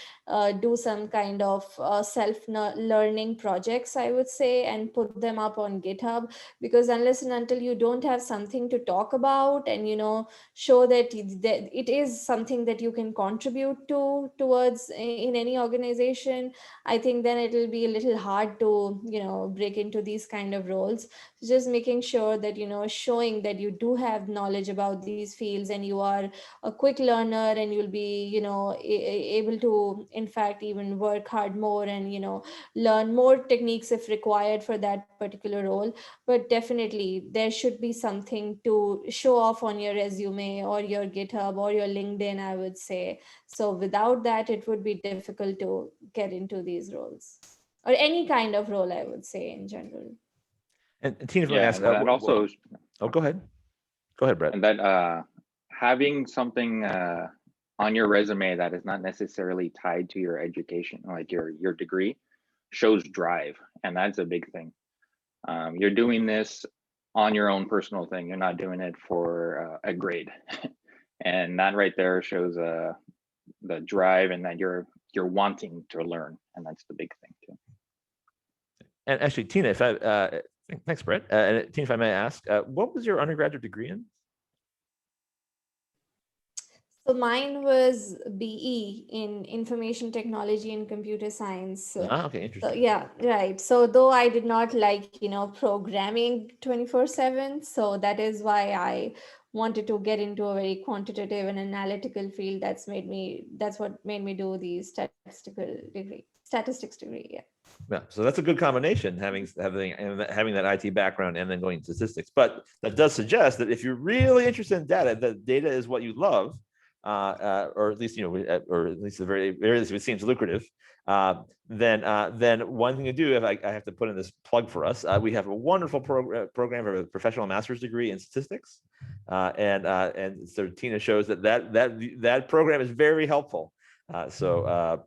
do some kind of self-learning projects, I would say, and put them up on GitHub. Because unless and until you don't have something to talk about and, you know, show that it is something that you can contribute towards in any organization, I think then it will be a little hard to, you know, break into these kind of roles. Just making sure that, you know, showing that you do have knowledge about these fields and you are a quick learner, and you'll be, you know, able to, in fact, even work hard more and, you know, learn more techniques if required for that particular role. But definitely there should be something to show off on your resume or your GitHub or your LinkedIn, I would say. So without that, it would be difficult to get into these roles, or any kind of role, I would say, in general. And Tina, if I Yeah, ask, and also, oh, go ahead, Brett. and that having something on your resume that is not necessarily tied to your education, like your degree, shows drive, and that's a big thing. You're doing this on your own personal thing. You're not doing it for a grade, and that right there shows the drive, and that you're wanting to learn, and that's the big thing too. And actually, Tina, if I thanks, Brett. And Tina, if I may ask, what was your undergraduate degree in? So mine was BE in information technology and computer science. Okay, interesting. So yeah, right. So though I did not like, you know, programming 24/7, so that is why I wanted to get into a very quantitative and analytical field. That's what made me do the statistics degree. Yeah. Yeah, so that's a good combination, having that IT background and then going to statistics. But that does suggest that if you're really interested in data, that data is what you love, or at least, you know, or at least the very least it seems lucrative. Then one thing to do, if I have to put in this plug for us, we have a wonderful program for a professional master's degree in statistics, and so Tina shows that program is very helpful. So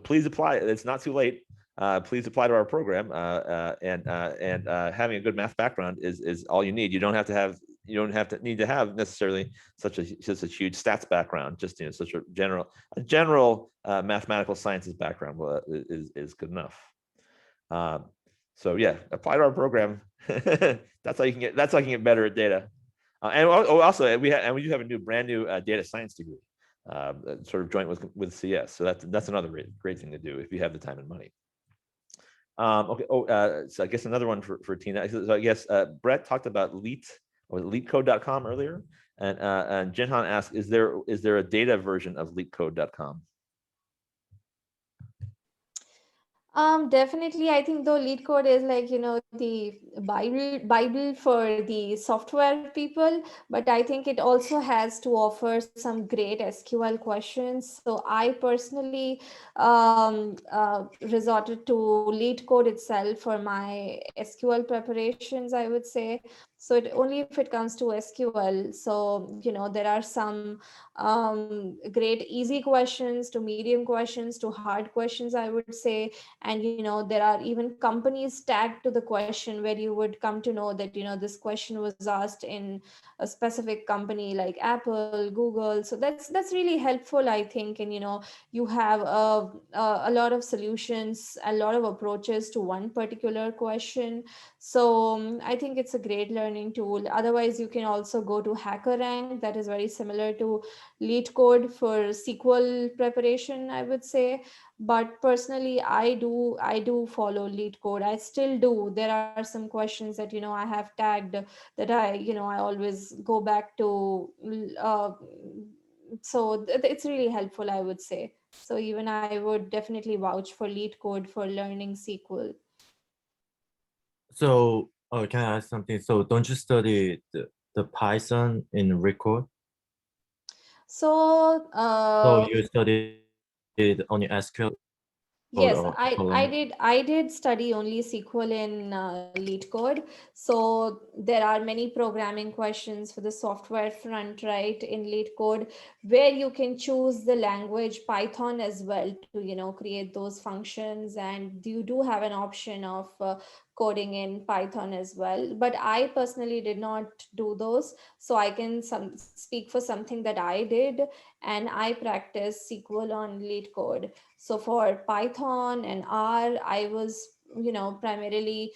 please apply. It's not too late. Please apply to our program, and having a good math background is all you need. You don't need to have necessarily such a huge stats background. Just, you know, such a general mathematical sciences background is good enough. So yeah, apply to our program. That's how you can get better at data. And also we do have a brand new data science degree, sort of joint with CS. So that's another great thing to do if you have the time and money. Okay. Oh, so I guess another one for Tina. So I guess Brett talked about leetcode.com earlier, and Jinhan asked, is there a data version of leetcode.com? Definitely, I think though lead code is like, the Bible for the software people, but I think it also has to offer some great SQL questions. So I personally resorted to lead code itself for my SQL preparations, I would say. So only if it comes to SQL. So, there are some great easy questions to medium questions to hard questions, I would say. And there are even companies tagged to the question where you would come to know that this question was asked in a specific company like Apple, Google. So that's really helpful, I think. And you have a lot of solutions, a lot of approaches to one particular question. So I think it's a great learning tool. Otherwise, you can also go to HackerRank, that is very similar to Lead Code for SQL preparation, I would say. But personally, I do follow lead code. I still do. There are some questions that I have tagged that I always go back to. So it's really helpful, I would say. So even I would definitely vouch for lead code for learning SQL. So, can I ask something? So, don't you study the Python in record? So So you studied only SQL yes, or I did study only SQL in lead code. So there are many programming questions for the software front, right, in lead code, where you can choose the language Python as well to create those functions, and you do have an option of coding in Python as well. But I personally did not do those, so I can speak for something that I did, and I practice SQL on lead code. So for Python and R, I was, primarily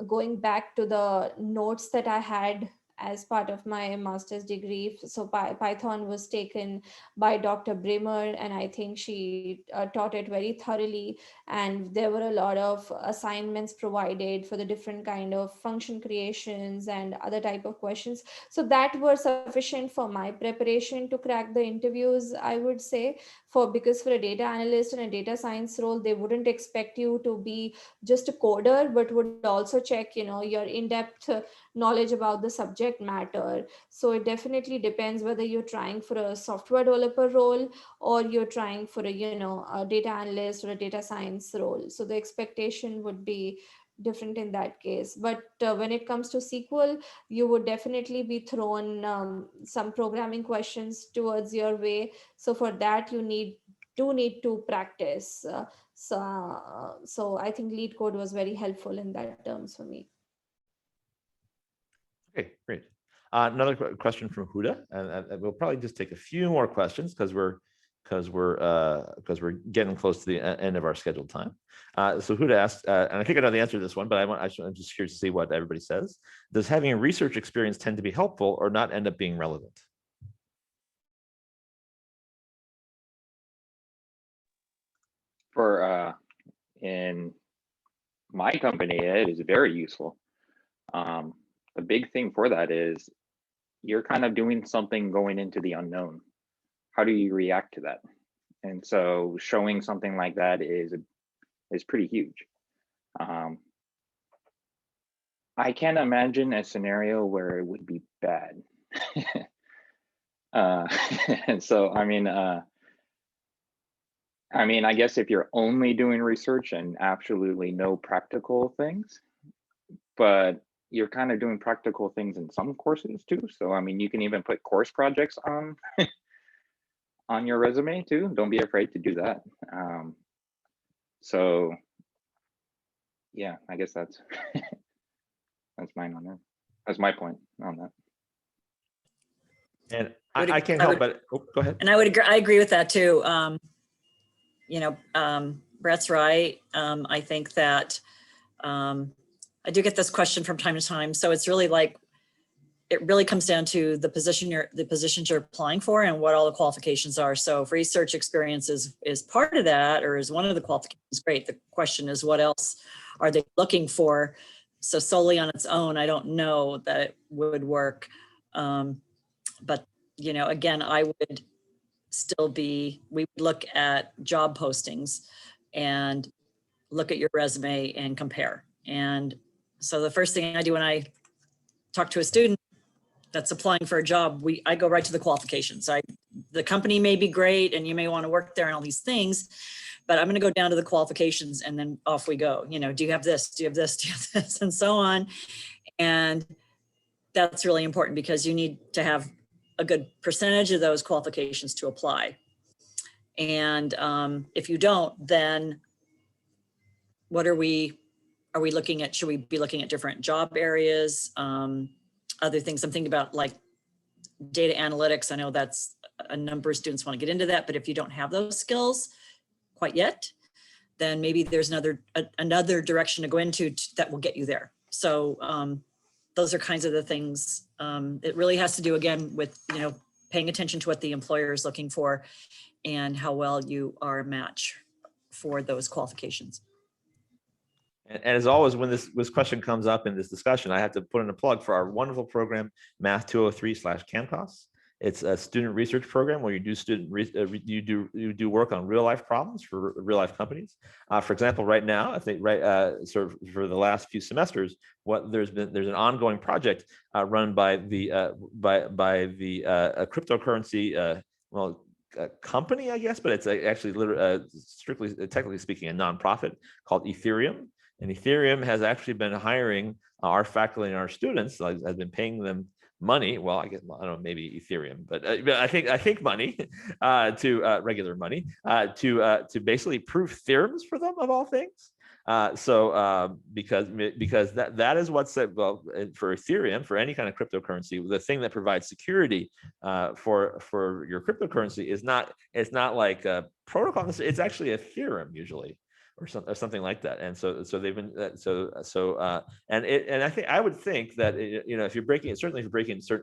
going back to the notes that I had as part of my master's degree. So Python was taken by Dr. Brimmer, and I think she taught it very thoroughly. And there were a lot of assignments provided for the different kind of function creations and other type of questions. So that were sufficient for my preparation to crack the interviews, I would say. Because for a data analyst and a data science role, they wouldn't expect you to be just a coder, but would also check your in-depth knowledge about the subject matter. So it definitely depends whether you're trying for a software developer role or you're trying for a data analyst or a data science role. So the expectation would be different in that case. But when it comes to SQL, you would definitely be thrown some programming questions towards your way. So for that, you do need to practice. So I think lead code was very helpful in that terms for me. Okay, great. Another question from Huda, and we'll probably just take a few more questions because we're getting close to the end of our scheduled time. So Huda asked, and I think I know the answer to this one, but I'm just curious to see what everybody says. Does having a research experience tend to be helpful or not end up being relevant? For in my company, it is very useful. The big thing for that is you're kind of doing something going into the unknown. How do you react to that? And so showing something like that is pretty huge. I can't imagine a scenario where it would be bad. And so, I mean, I guess if you're only doing research and absolutely no practical things, but you're kind of doing practical things in some courses too. So, I mean, you can even put course projects on on your resume too. Don't be afraid to do that. So, yeah, I guess that's that's mine on that. That's my point on that. And I can't help but go ahead. And I agree with that too. Brett's right. I think that I do get this question from time to time. So it's really like, it really comes down to the positions you're applying for and what all the qualifications are. So if research experience is part of that, or is one of the qualifications, great. The question is, what else are they looking for? So solely on its own, I don't know that it would work. But, you know, again, I would still we would look at job postings and look at your resume and compare. And so the first thing I do when I talk to a student that's applying for a job, I go right to the qualifications. The company may be great and you may want to work there and all these things, but I'm going to go down to the qualifications and then off we go. You know, do you have this? Do you have this? Do you have this? And so on. And that's really important because you need to have a good percentage of those qualifications to apply. And if you don't, then what are we looking at? Should we be looking at different job areas? Other things I'm thinking about, like data analytics. I know that's a number of students want to get into that, but if you don't have those skills quite yet, then maybe there's another direction to go into that will get you there. So those are kinds of the things. It really has to do, again, with, you know, paying attention to what the employer is looking for and how well you are a match for those qualifications. And as always, when this question comes up in this discussion, I have to put in a plug for our wonderful program, Math 203/CAMCOS. It's a student research program where you do do work on real life problems for real life companies. For example, right now, I think sort of for the last few semesters, there's an ongoing project run by the cryptocurrency company, I guess, but it's actually strictly technically speaking a nonprofit called Ethereum. And Ethereum has actually been hiring our faculty and our students, has been paying them money. Well, I guess, I don't know, maybe Ethereum, but I think money to regular money to basically prove theorems for them, of all things. Because that is what's well for Ethereum, for any kind of cryptocurrency, the thing that provides security for your cryptocurrency is not like a protocol. It's actually a theorem usually, or something like that. And so they've been and I would think that, you know, if you're breaking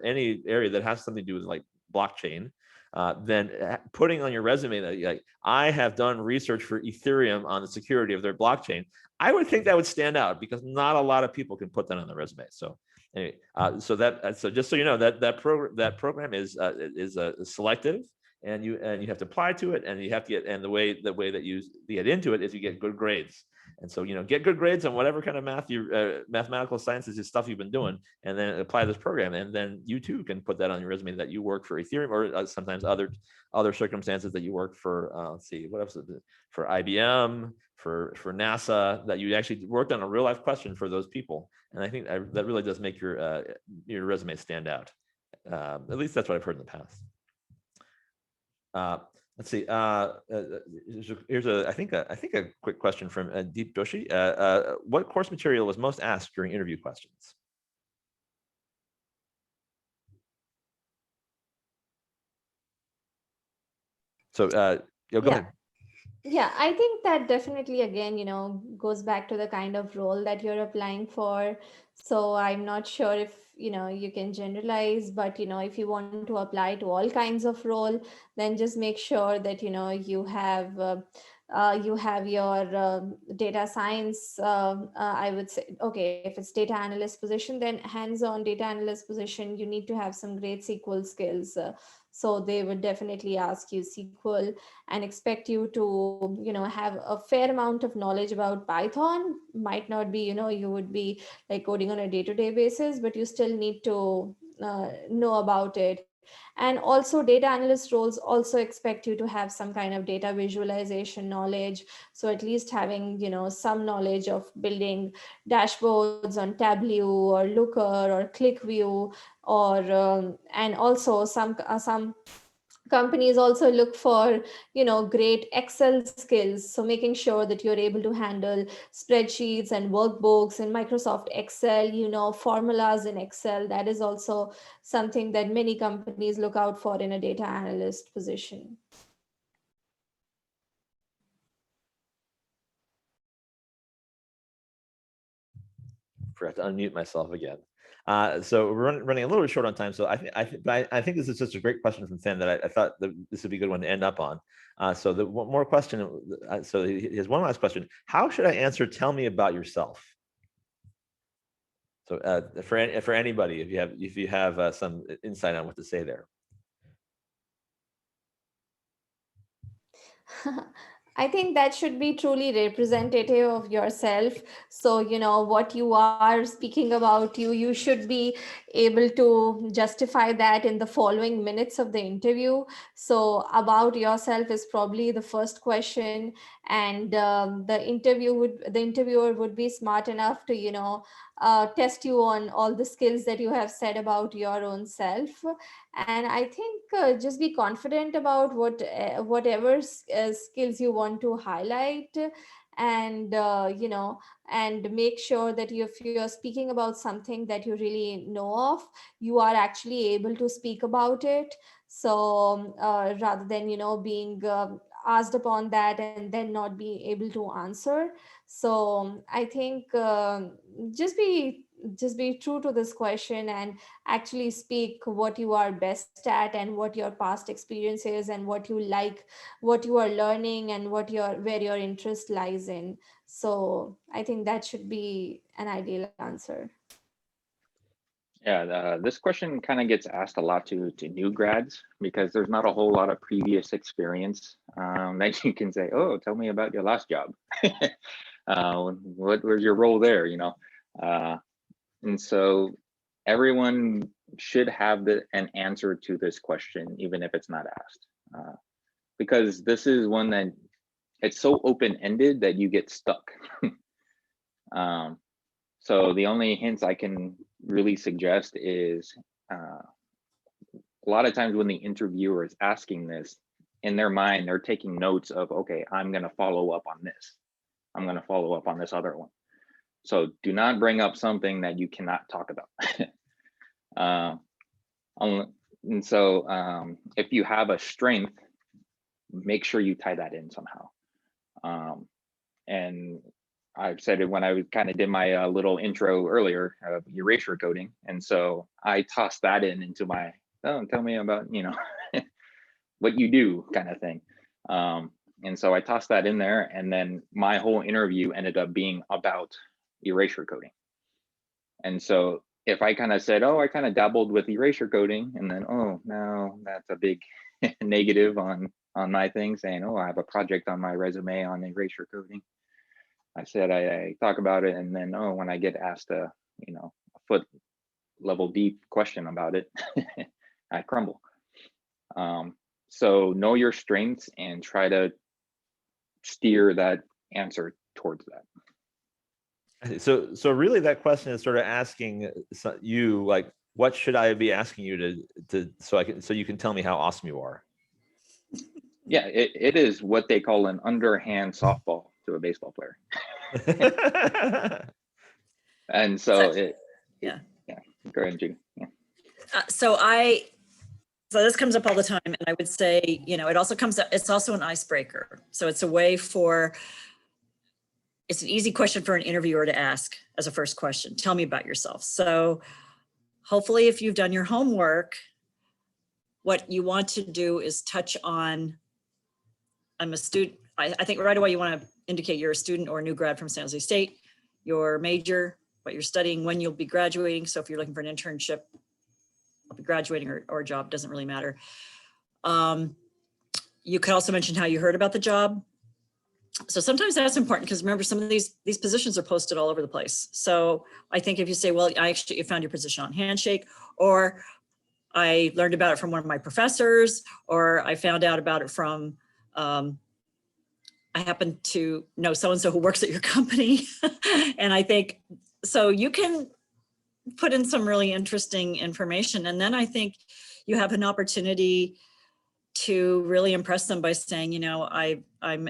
any area that has something to do with like blockchain, then putting on your resume that like I have done research for Ethereum on the security of their blockchain, I would think that would stand out because not a lot of people can put that on their resume. So anyway, so just so you know, that program is selective. And you have to apply to it, and you have to get, and the way that you get into it is you get good grades. And so, you know, get good grades on whatever kind of mathematical sciences is stuff you've been doing, and then apply this program, and then you too can put that on your resume that you work for Ethereum, or sometimes other circumstances that you work for. Let's see, what else? For IBM, for NASA, that you actually worked on a real life question for those people. And I think that really does make your resume stand out. At least that's what I've heard in the past. Let's see. Here's I think a quick question from Deep Joshi. What course material was most asked during interview questions? So go ahead. Yeah, I think that definitely, again, you know, goes back to the kind of role that you're applying for. So I'm not sure if, you know, you can generalize, but, you know, if you want to apply to all kinds of role, then just make sure that, you know, you have your data science, I would say, okay, if it's data analyst position, then hands-on data analyst position, you need to have some great SQL skills. So they would definitely ask you SQL and expect you to, you know, have a fair amount of knowledge about Python. Might not be, you know, you would be like coding on a day-to-day basis, but you still need to know about it. And also data analyst roles also expect you to have some kind of data visualization knowledge. So at least having, you know, some knowledge of building dashboards on Tableau or Looker or ClickView, or and also some companies also look for, you know, great Excel skills. So making sure that you're able to handle spreadsheets and workbooks in Microsoft Excel, you know, formulas in Excel. That is also something that many companies look out for in a data analyst position. Forgot to unmute myself again. So we're running a little bit short on time. So I think this is such a great question from Finn that I thought that this would be a good one to end up on. So the one more question. So here's one last question. How should I answer? Tell me about yourself. So for anybody, if you have some insight on what to say there. I think that should be truly representative of yourself. So, what you are speaking about, you should be able to justify that in the following minutes of the interview. So, about yourself is probably the first question, and the interviewer would be smart enough to, test you on all the skills that you have said about your own self. And I think just be confident about whatever skills you want to highlight, and and make sure that if you're speaking about something that you really know of, you are actually able to speak about it. So rather than being asked upon that and then not be able to answer. So I think just be true to this question and actually speak what you are best at and what your past experience is and what you like, what you are learning, and where your interest lies in. So I think that should be an ideal answer. Yeah, this question kind of gets asked a lot to new grads because there's not a whole lot of previous experience that you can say, oh, tell me about your last job. What was your role there, and so everyone should have an answer to this question, even if it's not asked, because this is one that it's so open-ended that you get stuck. So the only hints I can really suggest is a lot of times when the interviewer is asking this, in their mind, they're taking notes of, okay, I'm going to follow up on this. I'm going to follow up on this other one. So do not bring up something that you cannot talk about. And so if you have a strength, make sure you tie that in somehow. And I've said it when I kind of did my little intro earlier of erasure coding. And so I tossed that into my, oh, tell me about, what you do kind of thing. And so I tossed that in there, and then my whole interview ended up being about erasure coding. And so if I kind of said, oh, I kind of dabbled with erasure coding, and then, oh, no, that's a big negative on my thing, saying, oh, I have a project on my resume on erasure coding. I said I talk about it, and then, oh, when I get asked a foot level deep question about it, I crumble. So know your strengths and try to steer that answer towards that. So really that question is sort of asking you, like, what should I be asking you so you can tell me how awesome you are? Yeah, it is what they call an underhand softball to a baseball player. And so yeah. Go ahead, Judy. Yeah. So this comes up all the time, and I would say, it also comes up, it's also an icebreaker. So it's a way it's an easy question for an interviewer to ask as a first question. Tell me about yourself. So hopefully if you've done your homework, what you want to do is touch on, I'm a student. I think right away you want to indicate you're a student or a new grad from San Jose State, your major, what you're studying, when you'll be graduating. So if you're looking for an internship, I'll be graduating or a job, doesn't really matter. You could also mention how you heard about the job. So sometimes that's important because remember, some of these positions are posted all over the place. So I think if you say, well, I actually found your position on Handshake, or I learned about it from one of my professors, or I found out about it from, I happen to know so-and-so who works at your company. And I think, so you can put in some really interesting information. And then I think you have an opportunity to really impress them by saying, I'm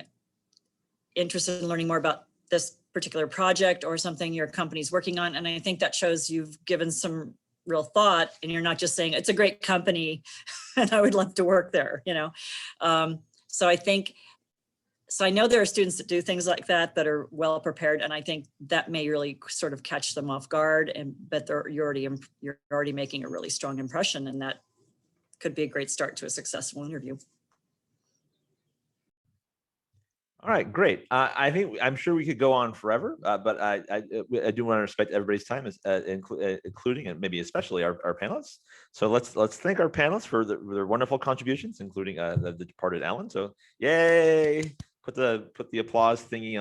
interested in learning more about this particular project or something your company's working on. And I think that shows you've given some real thought, and you're not just saying it's a great company and I would love to work there, So I think So I know there are students that do things like that are well prepared, and I think that may really sort of catch them off guard. But you're already making a really strong impression, and that could be a great start to a successful interview. All right, great. I'm sure we could go on forever, but I do want to respect everybody's time, including and maybe especially our panelists. So let's thank our panelists for their wonderful contributions, including the departed Alan. So yay! Put the applause thingy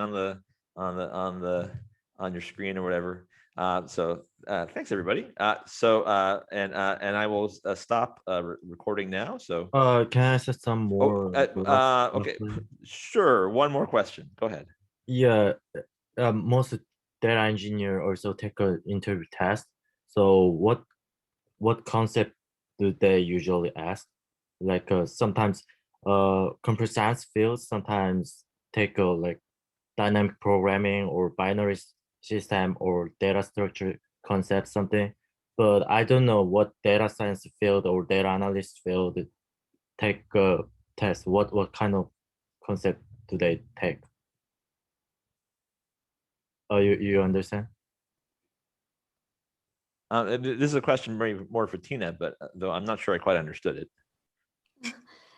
on your screen or whatever. Thanks everybody. And I will stop recording now. So can I say some more? Okay, sure. One more question. Go ahead. Yeah, most data engineer also take an interview test. So what concept do they usually ask? Like sometimes computer science fields sometimes take like dynamic programming or binary system or data structure concept something, but I don't know what data science field or data analyst field take a test. What kind of concept do they take? Oh, you understand? This is a question more for Tina, but though I'm not sure I quite understood it.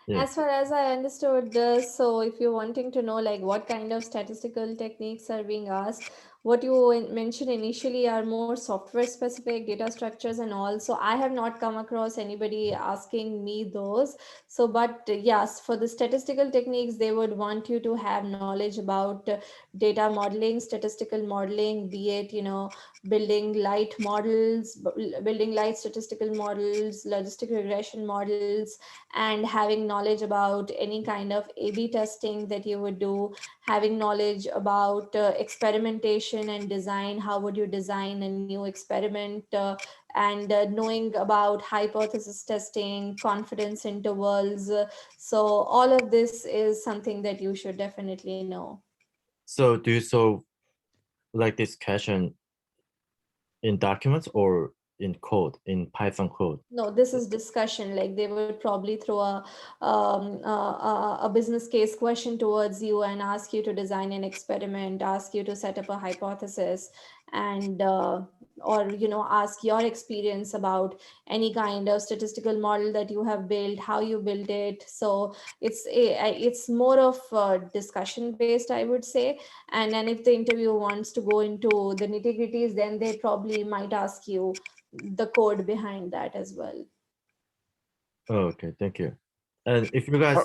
Yeah. As far as I understood, so if you're wanting to know like what kind of statistical techniques are being asked, what you mentioned initially are more software specific data structures and all. So I have not come across anybody asking me those. So, but yes, for the statistical techniques, they would want you to have knowledge about data modeling, statistical modeling, be it, building light models, building light statistical models, logistic regression models, and having knowledge about any kind of A/B testing that you would do, having knowledge about experimentation and design. How would you design a new experiment? And knowing about hypothesis testing, confidence intervals. So all of this is something that you should definitely know. So do you solve like this question in documents or in code, in Python code? No, this is discussion. Like they would probably throw a business case question towards you and ask you to design an experiment, ask you to set up a hypothesis, and or ask your experience about any kind of statistical model that you have built, how you built it. So it's more of discussion based, I would say. And then if the interviewer wants to go into the nitty-gritties, then they probably might ask you the code behind that as well. Oh, okay, thank you. And if you guys,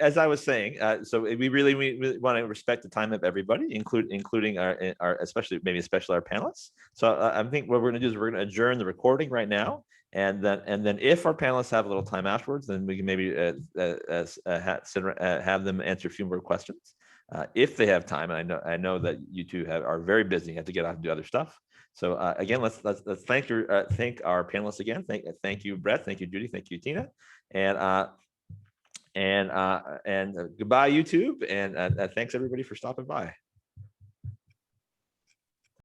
as I was saying, so we really want to respect the time of everybody, including our especially our panelists. So I think what we're going to do is we're going to adjourn the recording right now, and then if our panelists have a little time afterwards, then we can maybe have them answer a few more questions if they have time. And I know that you two are very busy, have to get out and do other stuff. So again, let's thank our panelists again. Thank you, Brett. Thank you, Judy. Thank you, Tina. And goodbye, YouTube. And thanks everybody for stopping by.